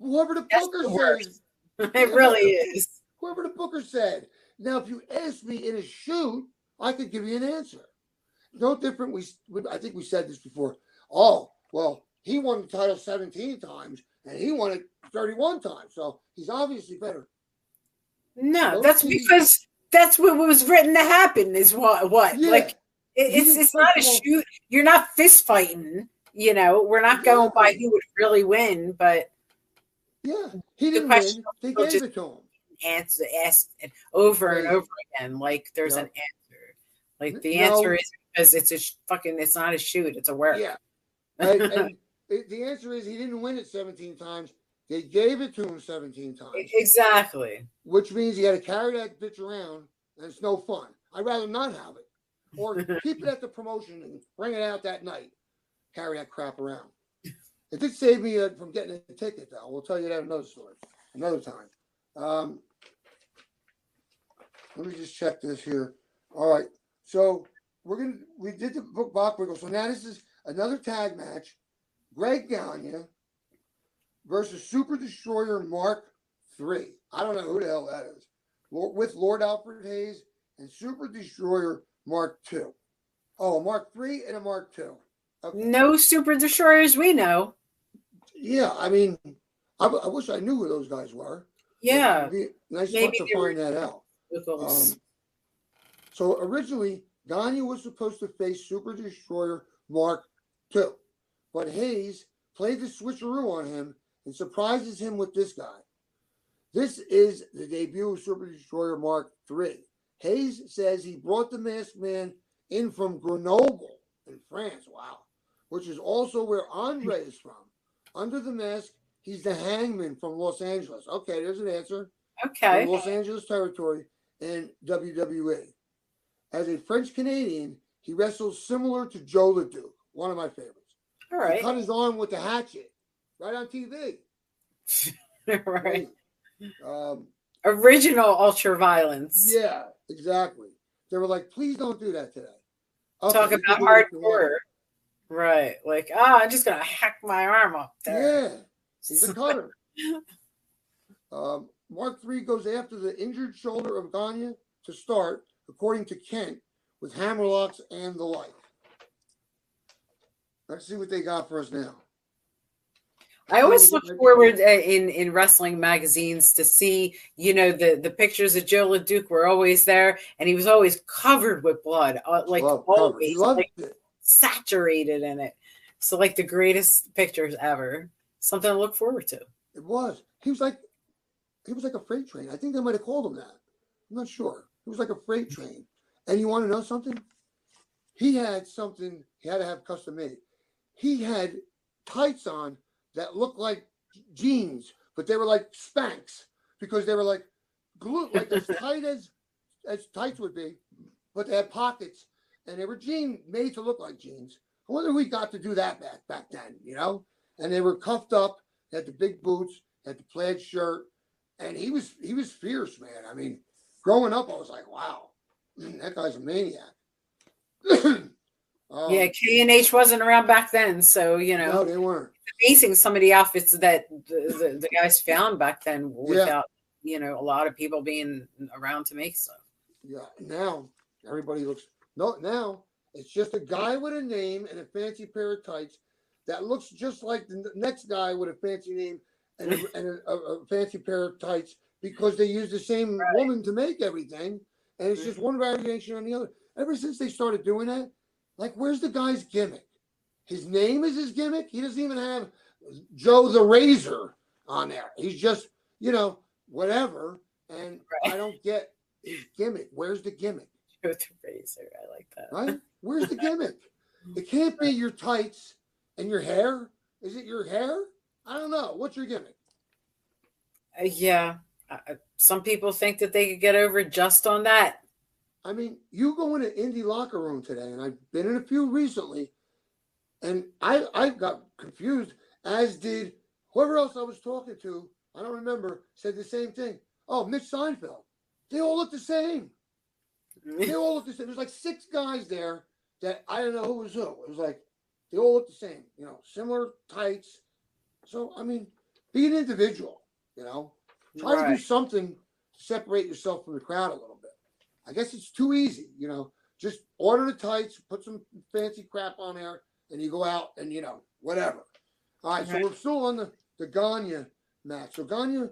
S3: Whoever the booker says.
S2: It really is.
S3: Whoever the booker said. Now, if you asked me in a shoot, I could give you an answer. No different. I think we said this before. Oh, well, he won the title 17 times and he won it 31 times. So he's obviously better.
S2: No, that's because that's what was written to happen is what?
S3: Yeah.
S2: Like, it's not a shoot. You're not fist fighting. we're not going by who would really win, but
S3: yeah, he didn't win. They gave it to him.
S2: Asked it over and over again, like there's an answer. Like the answer is because it's not a shoot, it's a work.
S3: Yeah, and the answer is he didn't win it 17 times. They gave it to him 17 times.
S2: Exactly.
S3: Which means you got to carry that bitch around, and it's no fun. I'd rather not have it, or keep it at the promotion and bring it out that night. Carry that crap around. It did save me from getting a ticket, though. We'll tell you that another story, another time. Let me just check this here. All right, so we did the Bach Wiggle. So now this is another tag match. Greg Gagne versus Super Destroyer Mark III. I don't know who the hell that is. With Lord Alfred Hayes and Super Destroyer Mark II. Oh, a Mark III and a Mark II. Okay.
S2: No Super Destroyers we know.
S3: Yeah, I mean, I wish I knew who those guys were.
S2: Yeah.
S3: It'd be nice to find that out. So originally, Gagne was supposed to face Super Destroyer Mark II, but Hayes played the switcheroo on him and surprises him with this guy. This is the debut of Super Destroyer Mark III. Hayes says he brought the Masked Man in from Grenoble in France. Wow. Which is also where Andre is from. Under the mask, he's the Hangman from Los Angeles. Okay, there's an answer.
S2: Okay.
S3: From Los Angeles territory in WWE. As a French Canadian, he wrestles similar to Joe LeDuc, one of my favorites.
S2: All right.
S3: He cut his arm with the hatchet right on TV.
S2: Right. Original ultra violence.
S3: Yeah, exactly. They were like, please don't do that today.
S2: Okay, talk about hardcore. Right. Like, I'm just going to hack my arm up there.
S3: Yeah. He's a cutter. Mark III goes after the injured shoulder of Gagne to start, according to Kent, with hammerlocks and the like. Let's see what they got for us now.
S2: I always look forward in wrestling magazines to see, the pictures of Joe LeDuc were always there, and he was always covered with blood, always,
S3: he loved it.
S2: Saturated in it. So, the greatest pictures ever. Something to look forward to.
S3: It was. He was like a freight train. I think they might have called him that. I'm not sure. He was like a freight train. And you want to know something? He had something he had to have custom made. He had tights on that looked like jeans, but they were like Spanx because they were like glue, like as tight as tights would be, but they had pockets and they were made to look like jeans. I wonder if we got to do that back then, And they were cuffed up, had the big boots, had the plaid shirt, and he was fierce, man. I mean, growing up, I was like, wow, that guy's a maniac.
S2: Yeah, K&H wasn't around back then, so
S3: no, they weren't.
S2: Facing some of the outfits that the guys found back then without a lot of people being around to make stuff.
S3: Yeah, now everybody looks now it's just a guy with a name and a fancy pair of tights that looks just like the next guy with a fancy name and a fancy pair of tights because they use the same woman to make everything, and it's just one variation on the other. Ever since they started doing that, where's the guy's gimmick? His name is his gimmick. He doesn't even have Joe the Razor on there. He's just, whatever. And I don't get his gimmick. Where's the gimmick?
S2: Joe the Razor. I like that.
S3: Right? Where's the gimmick? It can't be your tights and your hair. Is it your hair? I don't know. What's your gimmick?
S2: Yeah. Some people think that they could get over just on that.
S3: I mean, you go in an indie locker room today, and I've been in a few recently, and I got confused, as did whoever else I was talking to. I don't remember, said the same thing. Oh, Mitch Seinfeld. They all look the same. They all look the same. There's like 6 guys there that I don't know who was who. It was like, they all look the same, similar tights. So, I mean, be an individual, Try to do something to separate yourself from the crowd a little bit. I guess it's too easy, just order the tights, put some fancy crap on there, and you go out and, whatever. All right, so we're still on the Gagne match. So Gagne,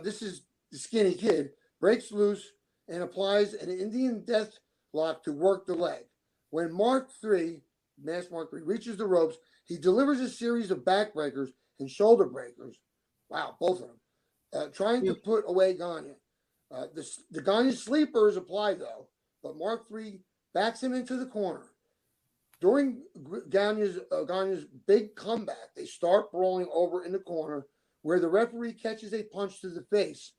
S3: this is the skinny kid, breaks loose and applies an Indian death lock to work the leg. When Mark III Mask Mark III, reaches the ropes. He delivers a series of backbreakers and shoulder breakers. Wow, both of them. Trying to put away Gagne. The Gagne sleeper is applied, though, but Mark III backs him into the corner. During Gagne's big comeback, they start brawling over in the corner where the referee catches a punch to the face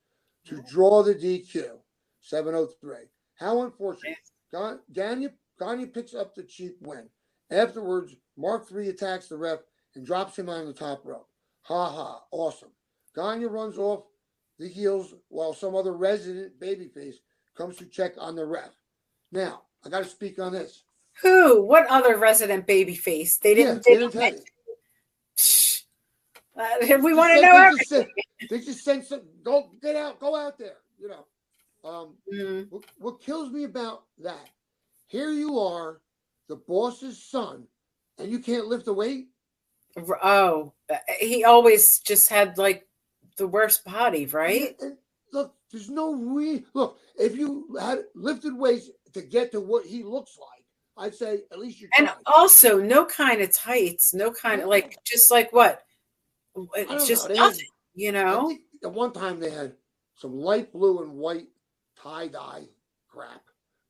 S3: to draw the DQ. 703. How unfortunate. Gagne picks up the cheap win. Afterwards, Mark III attacks the ref and drops him on the top rope. Ha ha, awesome. Gagne runs off the heels while some other resident babyface comes to check on the ref. Now, I got to speak on this.
S2: Who? What other resident babyface? They didn't tell you. We want to know everything.
S3: They just sent some. Go out there. You know. What kills me about that? Here you are, the boss's son, and you can't lift a weight.
S2: Oh, he always just had like the worst body, right?
S3: And look, there's no look. If you had lifted weights to get to what he looks like, I'd say at least you tried.
S2: And also, no kind of tights, no kind of like, just like what? It's just nothing, you know?
S3: I think at one time they had some light blue and white tie-dye crap.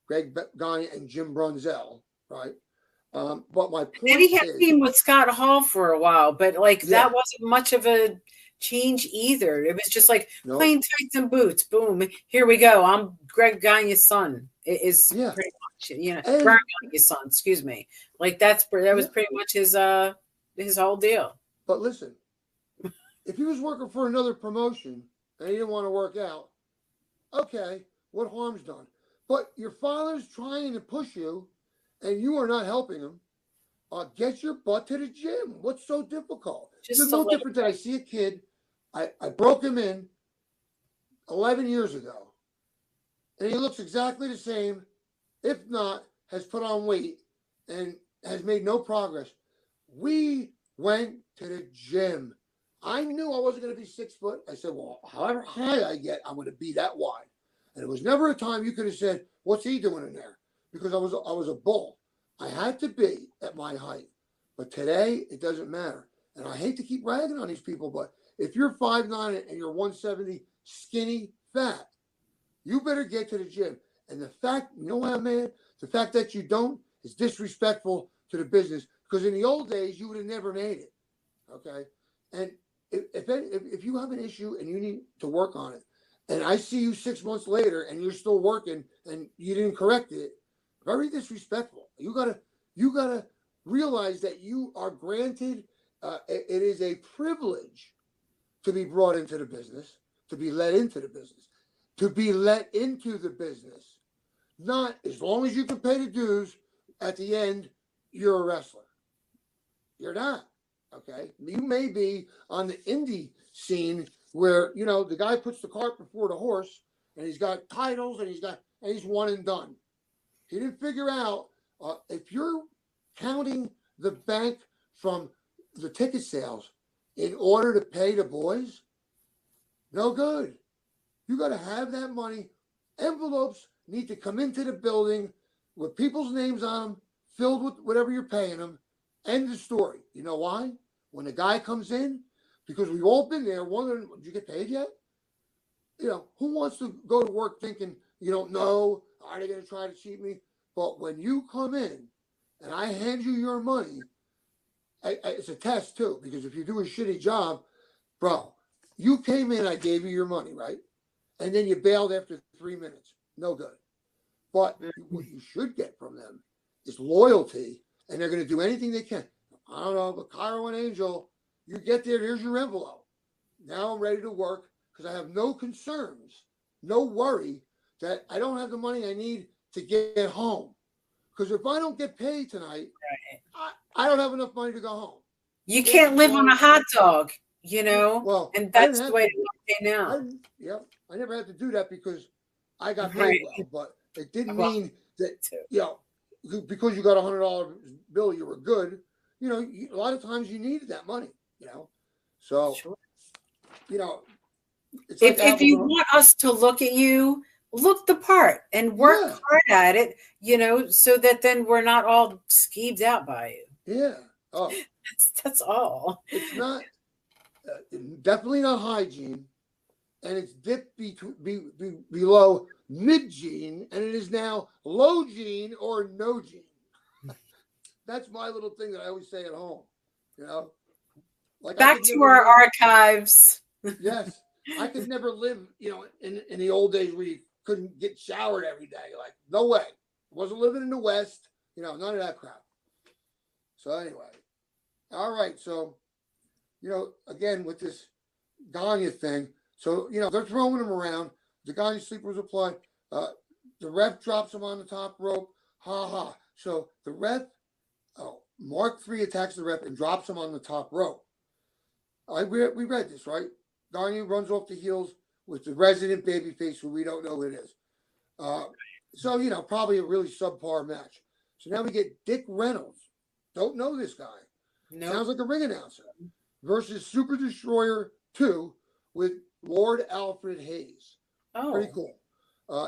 S3: Greg Gagne and Jim Brunzell, right? But my point
S2: and he had a team with Scott Hall for a while, but like that wasn't much of a change either. It was just like plain tights and boots. Boom, here we go. I'm Greg Gagne's son. It is pretty much, you know, Brian Gagne's son. Excuse me. Like that was pretty much his whole deal.
S3: But listen, if he was working for another promotion and he didn't want to work out, okay, what harm's done? But your father's trying to push you, and you are not helping him. Get your butt to the gym. What's so difficult? It's no different than I see a kid. I broke him in 11 years ago, and he looks exactly the same, if not, has put on weight and has made no progress. We went to the gym. I knew I wasn't going to be 6 foot. I said, well, however high I get, I'm going to be that wide. And it was never a time you could have said, what's he doing in there? Because I was a bull. I had to be at my height. But today, it doesn't matter. And I hate to keep ragging on these people, but if you're 5'9" and you're 170, skinny, fat, you better get to the gym. And the fact, you know what, man? The fact that you don't is disrespectful to the business. Because in the old days, you would have never made it. Okay? And if you have an issue and you need to work on it, and I see you 6 months later and you're still working and you didn't correct it, very disrespectful. You gotta realize that you are granted. It is a privilege to be brought into the business, to be let into the business, Not as long as you can pay the dues. At the end, you're a wrestler. You're not. Okay, you may be on the indie scene where, you know, the guy puts the cart before the horse and he's got titles and he's one and done. He didn't figure out if you're counting the bank from the ticket sales in order to pay the boys, no good. You got to have that money. Envelopes need to come into the building with people's names on them, filled with whatever you're paying them. End the story. You know why? When the guy comes in, because we've all been there wondering, did you get paid yet? You know, who wants to go to work thinking, you don't know, are they going to try to cheat me? But when you come in and I hand you your money, it's a test too, because if you do a shitty job, bro, you came in, I gave you your money, right? And then you bailed after 3 minutes. No good. But what you should get from them is loyalty, and they're going to do anything they can. I don't know, but Cairo and Angel, you get there, here's your envelope. Now I'm ready to work because I have no concerns, no worry that I don't have the money I need to get home. Because if I don't get paid tonight, I don't have enough money to go home.
S2: You can't live on a hot dog, you know?
S3: Well,
S2: and that's the way it is now.
S3: I never had to do that because I got paid well, but it didn't mean that, you know, because you got $100 bill, you were good. You know, a lot of times you needed that money, you know. So, you know,
S2: if you want us to look at you look the part and work
S3: Yeah.
S2: hard at it, so that then we're not all skeeved out by you.
S3: Yeah. Oh,
S2: That's all.
S3: it's not definitely not hygiene, and it's dipped below mid-gene, and it is now low gene or no gene. That's my little thing that I always say at home. Like
S2: Back to our archives.
S3: Yes, I could never live, in the old days where you couldn't get showered every day. Like, no way. Wasn't living in the West. None of that crap. So anyway, all right. So, again with this Gagne thing. So they're throwing him around. The Gagne sleeper was applied. The ref drops him on the top rope. Ha ha. So the ref, Mark III attacks the ref and drops him on the top rope. We read this, right? Gagne runs off the heels with the resident babyface who we don't know who it is. So, probably a really subpar match. So now we get Dick Reynolds. Don't know this guy.
S2: Nope.
S3: Sounds like a ring announcer. Versus Super Destroyer 2 with Lord Alfred Hayes.
S2: Oh.
S3: Pretty cool.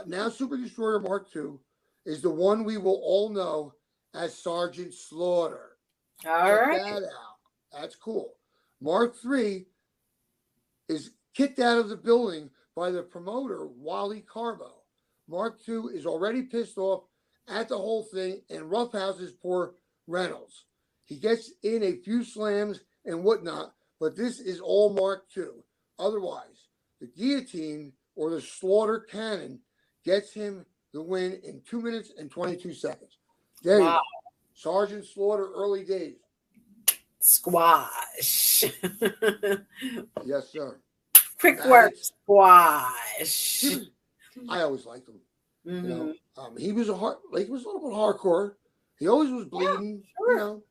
S3: Now Super Destroyer Mark II is the one we will all know as Sergeant Slaughter.
S2: All right.
S3: Check that out. That's cool. Mark III is kicked out of the building by the promoter, Wally Carbo. Mark II is already pissed off at the whole thing and roughhouses poor Reynolds. He gets in a few slams and whatnot, but this is all Mark II. Otherwise, the guillotine or the slaughter cannon gets him the win in 2 minutes and 22 seconds. There you go. Sergeant Slaughter, early days.
S2: Squash.
S3: Yes, sir.
S2: Quick work. Squash.
S3: I always liked him.
S2: Mm-hmm.
S3: He was he was a little bit hardcore. He always was bleeding.
S2: Yeah, sure.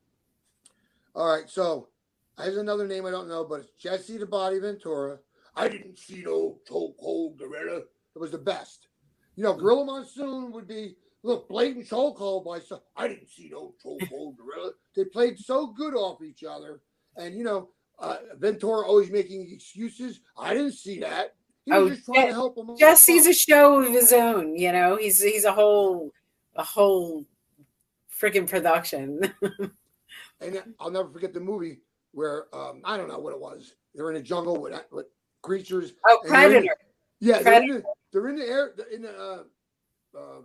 S3: All right, so there's another name I don't know, but it's Jesse the Body Ventura. I didn't see no chokehold gorilla. It was the best. Gorilla Monsoon would be blatant chokehold by some. I didn't see no chokehold gorilla. They played so good off each other, and Ventura always making excuses. I didn't see that. He was just trying to help him.
S2: Jesse's a show of his own. He's a whole freaking production.
S3: And I'll never forget the movie where I don't know what it was. They're in a jungle with creatures.
S2: Oh, Predator.
S3: Predator. They're in the air in the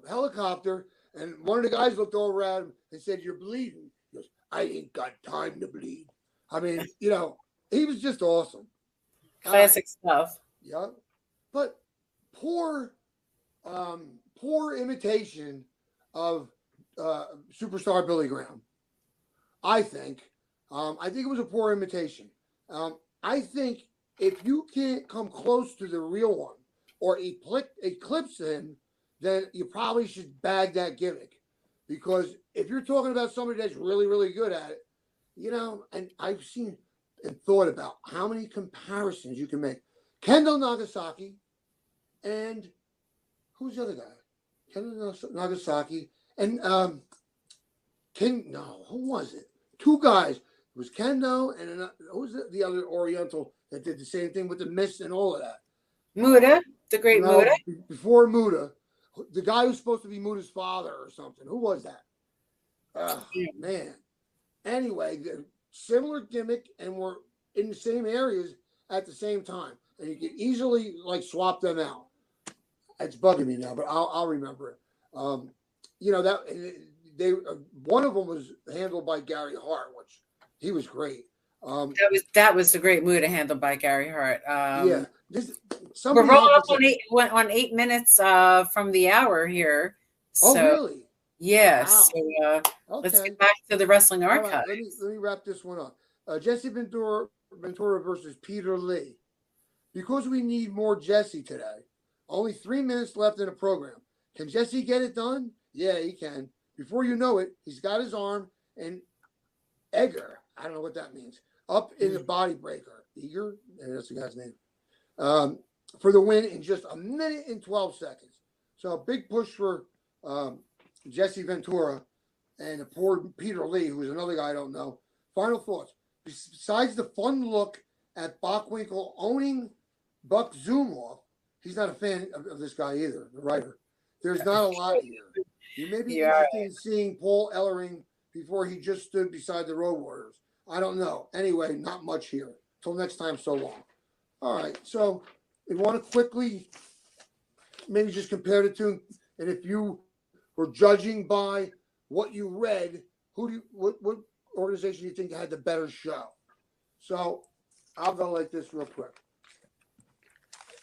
S3: helicopter, and one of the guys looked over at him and said, "You're bleeding." He goes, "I ain't got time to bleed." I mean, he was just awesome.
S2: Classic stuff.
S3: Yeah, but poor imitation of superstar Billy Graham. I think it was a poor imitation. I think if you can't come close to the real one or eclipse him, then you probably should bag that gimmick. Because if you're talking about somebody that's really, really good at it, and I've seen and thought about how many comparisons you can make. Kendo Nagasaki and who's the other guy? Kendo Nagasaki and who was it? Two guys. It was Kendo and who was the other Oriental that did the same thing with the mist and all of that?
S2: Muda, the great Muda.
S3: Before Muda, the guy who's supposed to be Muda's father or something. Who was that? Man. Anyway, similar gimmick, and we're in the same areas at the same time, and you can easily swap them out. It's bugging me now, but I'll remember it. That they one of them was handled by Gary Hart, which he was great.
S2: That was the great Muda handled by Gary Hart.
S3: Yeah,
S2: we're rolling up on 8 minutes from the hour here. So,
S3: oh, really?
S2: Yeah.
S3: Wow.
S2: So let's get back to the wrestling archive.
S3: Right, let me wrap this one up. Jesse Ventura versus Peter Lee. Because we need more Jesse today. Only 3 minutes left in the program. Can Jesse get it done? Yeah, he can. Before you know it, he's got his arm and Egger, I don't know what that means, up in the body breaker. Eager? That's the guy's name. For the win in just 1 minute and 12 seconds. So a big push for Jesse Ventura and the poor Peter Lee, who's another guy I don't know. Final thoughts. Besides the fun look at Bockwinkel owning Buck Zumhofe, he's not a fan of this guy either, the writer. There's not a lot here. You may be
S2: Yeah.
S3: interested in seeing Paul Ellering before he just stood beside the Road Warriors. I don't know. Anyway, not much here. Till next time, so long. All right. So we want to quickly maybe just compare the two. And if you were judging by what you read, what organization do you think had the better show? So I'll go like this real quick.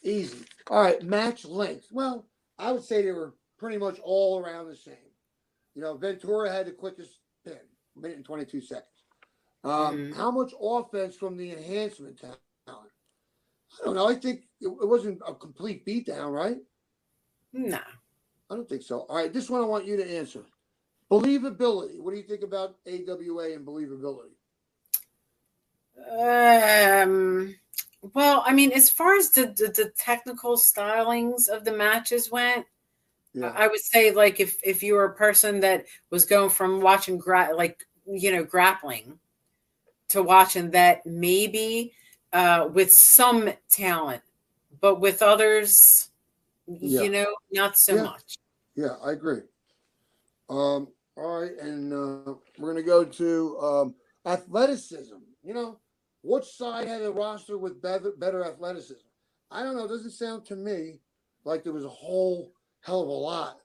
S3: Easy. All right. Match length. Well, I would say they were pretty much all around the same. You know, Ventura had the quickest pin, 1 minute and 22 seconds. How much offense from the enhancement talent? I don't know. I think it wasn't a complete beatdown, right?
S2: No.
S3: I don't think so. All right, this one I want you to answer. Believability. What do you think about AWA and believability?
S2: Well, I mean, as far as the technical stylings of the matches went, yeah. I would say, like, if you were a person that was going from watching grappling to watching that, maybe with some talent, but with others, not so much.
S3: Yeah, I agree. All right, and we're gonna go to athleticism. You know, which side had a roster with better athleticism? I don't know. It doesn't sound to me like there was a whole hell of a lot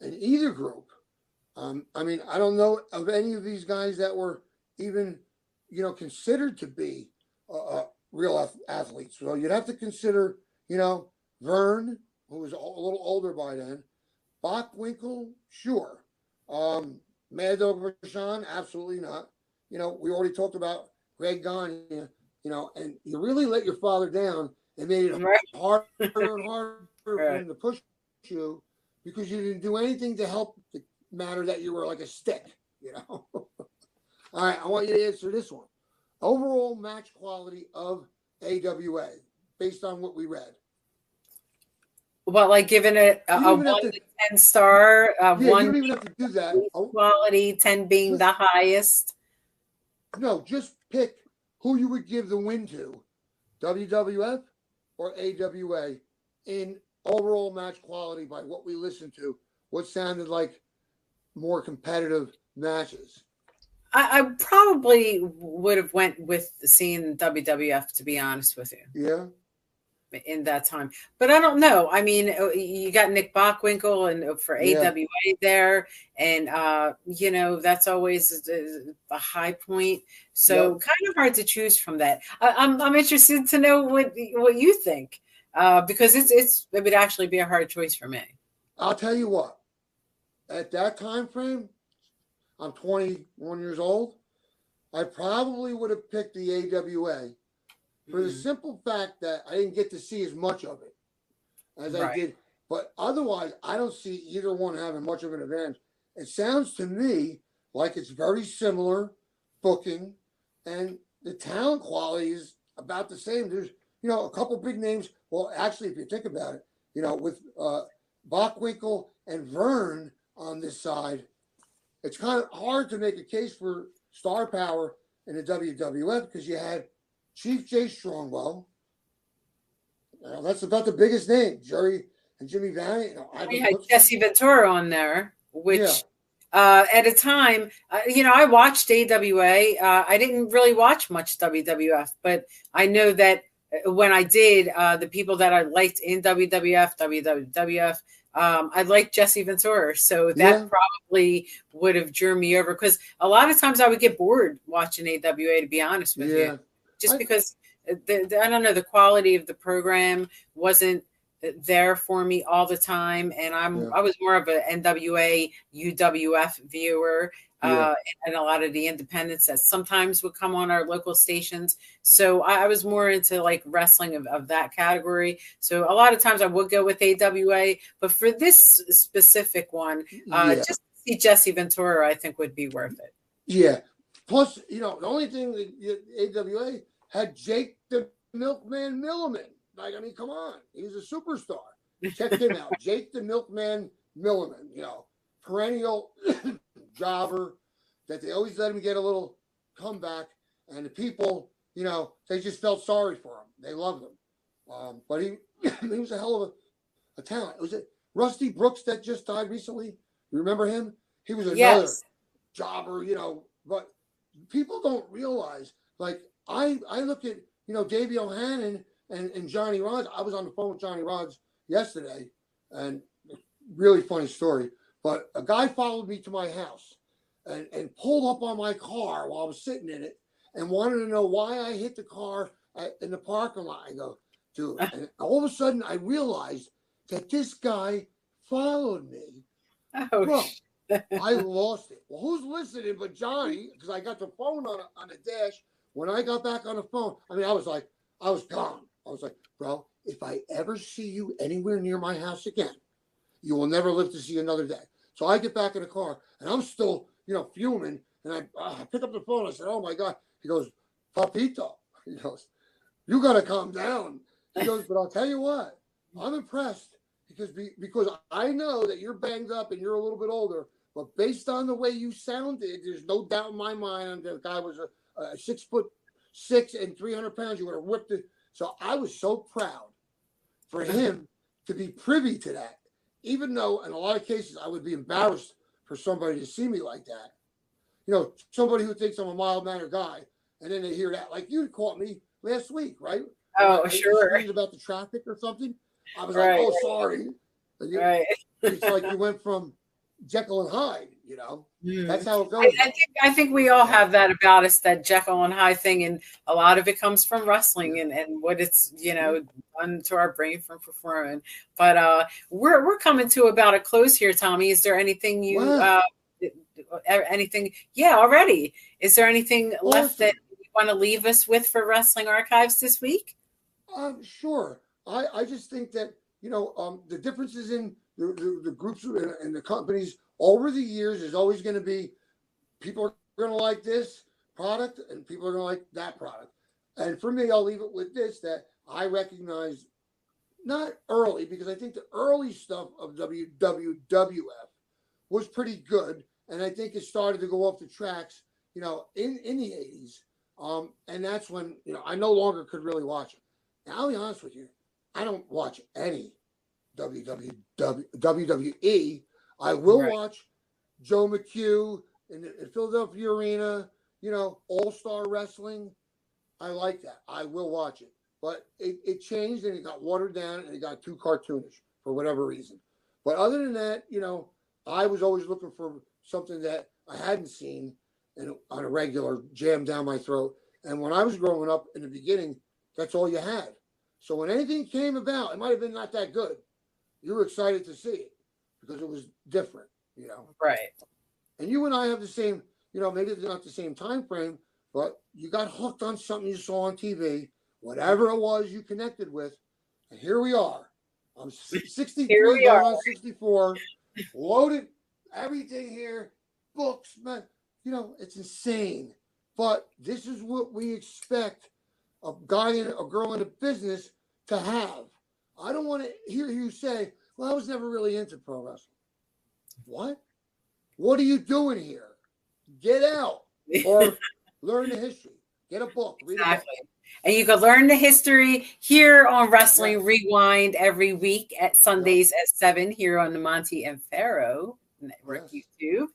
S3: in either group. I mean, I don't know of any of these guys that were even, considered to be real athletes. So you'd have to consider, Vern, who was a little older by then, Bachwinkle, sure. Mad Dog Rashawn, absolutely not. We already talked about Greg Gagne, and you really let your father down and made it harder and harder for him to push you because you didn't do anything to help the matter that you were like a stick, All right, I want you to answer this one. Overall match quality of AWA based on what we read.
S2: Well, like giving it a 1 to 10 star,
S3: you
S2: 1
S3: don't even have to do that.
S2: Quality, 10 being the highest.
S3: No, just pick who you would give the win to, WWF or AWA, in overall match quality by what we listened to, what sounded like more competitive matches.
S2: I probably would have went with seeing WWF, to be honest with you.
S3: Yeah.
S2: In that time, but I don't know. I mean, you got Nick Bockwinkel and for AWA there, and that's always a high point. So kind of hard to choose from that. I'm interested to know what you think, because it would actually be a hard choice for me.
S3: I'll tell you what. At that time frame, I'm 21 years old. I probably would have picked the AWA. For the simple fact that I didn't get to see as much of it as I did. But otherwise, I don't see either one having much of an advantage. It sounds to me like it's very similar booking, and the talent quality is about the same. There's, a couple big names. Well, actually, if you think about it, with Bockwinkel and Vern on this side, it's kind of hard to make a case for star power in the WWF because you had Chief Jay Strongbow. That's about the biggest name. Jerry and Jimmy Valiant.
S2: We had Jesse Ventura on there, which at a time, I watched AWA. I didn't really watch much WWF, but I know that when I did, the people that I liked in WWF, I liked Jesse Ventura. So that probably would have drew me over, because a lot of times I would get bored watching AWA, to be honest with you. Just because I don't know, the quality of the program wasn't there for me all the time, and I was more of a NWA UWF viewer, and a lot of the independents that sometimes would come on our local stations. So I was more into like wrestling of that category. So a lot of times I would go with AWA, but for this specific one, just to see Jesse Ventura, I think would be worth it.
S3: Yeah. Plus, the only thing that AWA had Jake the Milkman Millerman. Like, I mean, come on. He's a superstar. Check him out. Jake the Milkman Millerman, perennial jobber that they always let him get a little comeback. And the people, they just felt sorry for him. They loved him. But he he was a hell of a talent. Was it Rusty Brooks that just died recently? You remember him? He was another jobber, but people don't realize, like, I look at, Davey O'Hannon and Johnny Rods. I was on the phone with Johnny Rods yesterday, and really funny story. But a guy followed me to my house and pulled up on my car while I was sitting in it and wanted to know why I hit the car in the parking lot. I go, dude, and all of a sudden I realized that this guy followed me.
S2: Oh,
S3: bro, I lost it. Well, who's listening but Johnny? Because I got the phone on the dash. When I got back on the phone, I was gone. I was like, bro, if I ever see you anywhere near my house again, you will never live to see another day. So I get back in the car, and I'm still, fuming. And I pick up the phone. I said, oh, my God. He goes, Papito. He goes, you got to calm down. He goes, but I'll tell you what. I'm impressed because I know that you're banged up and you're a little bit older. But based on the way you sounded, there's no doubt in my mind the guy was a 6'6" and 300 pounds. You would have whipped it. So I was so proud for him to be privy to that. Even though in a lot of cases I would be embarrassed for somebody to see me like that. Somebody who thinks I'm a mild-mannered guy, and then they hear that. Like you caught me last week, right?
S2: Oh, sure.
S3: About the traffic or something. I was
S2: right,
S3: like, oh, sorry.
S2: Right.
S3: It's like you went from Jekyll and Hyde, That's how it goes.
S2: I think we all have that about us, that Jekyll and Hyde thing, and a lot of it comes from wrestling and what it's done to our brain from performing. But we're coming to about a close here, Tommy. Is there anything anything? Yeah, already. Is there anything left that you want to leave us with for Wrestling Archives this week?
S3: Sure. I just think that the differences in the groups and the companies over the years is always going to be, people are going to like this product and people are going to like that product. And for me, I'll leave it with this, that I recognize not early, because I think the early stuff of WWF was pretty good. And I think it started to go off the tracks, in the 80s. And that's when, I no longer could really watch it. Now, I'll be honest with you. I don't watch any WWE. I will watch Joe McHugh in the Philadelphia Arena, All-Star Wrestling. I like that. I will watch it. But it changed and it got watered down and it got too cartoonish for whatever reason. But other than that, I was always looking for something that I hadn't seen on a regular, jammed down my throat. And when I was growing up in the beginning, that's all you had. So when anything came about, it might have been not that good. You were excited to see it because it was different,
S2: Right.
S3: And you and I have the same, maybe it's not the same time frame, but you got hooked on something you saw on TV, whatever it was you connected with. And here we are. I'm 63, going on 64, loaded, everything here, books, man. It's insane. But this is what we expect a guy and a girl in a business to have. I don't want to hear you say, well, I was never really into pro wrestling. What? What are you doing here? Get out or learn the history. Get a book. Read a book.
S2: And you can learn the history here on Wrestling Rewind every week at Sundays at 7 here on the Monte and Pharaoh Network YouTube.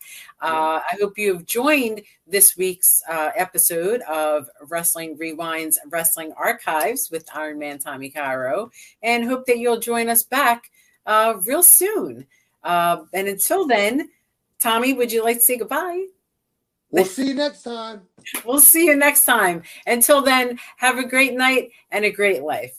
S2: I hope you have joined this week's episode of Wrestling Rewind's Wrestling Archives with Iron Man Tommy Cairo, and hope that you'll join us back real soon. And until then, Tommy, would you like to say goodbye?
S3: We'll see you next time.
S2: We'll see you next time. Until then, have a great night and a great life.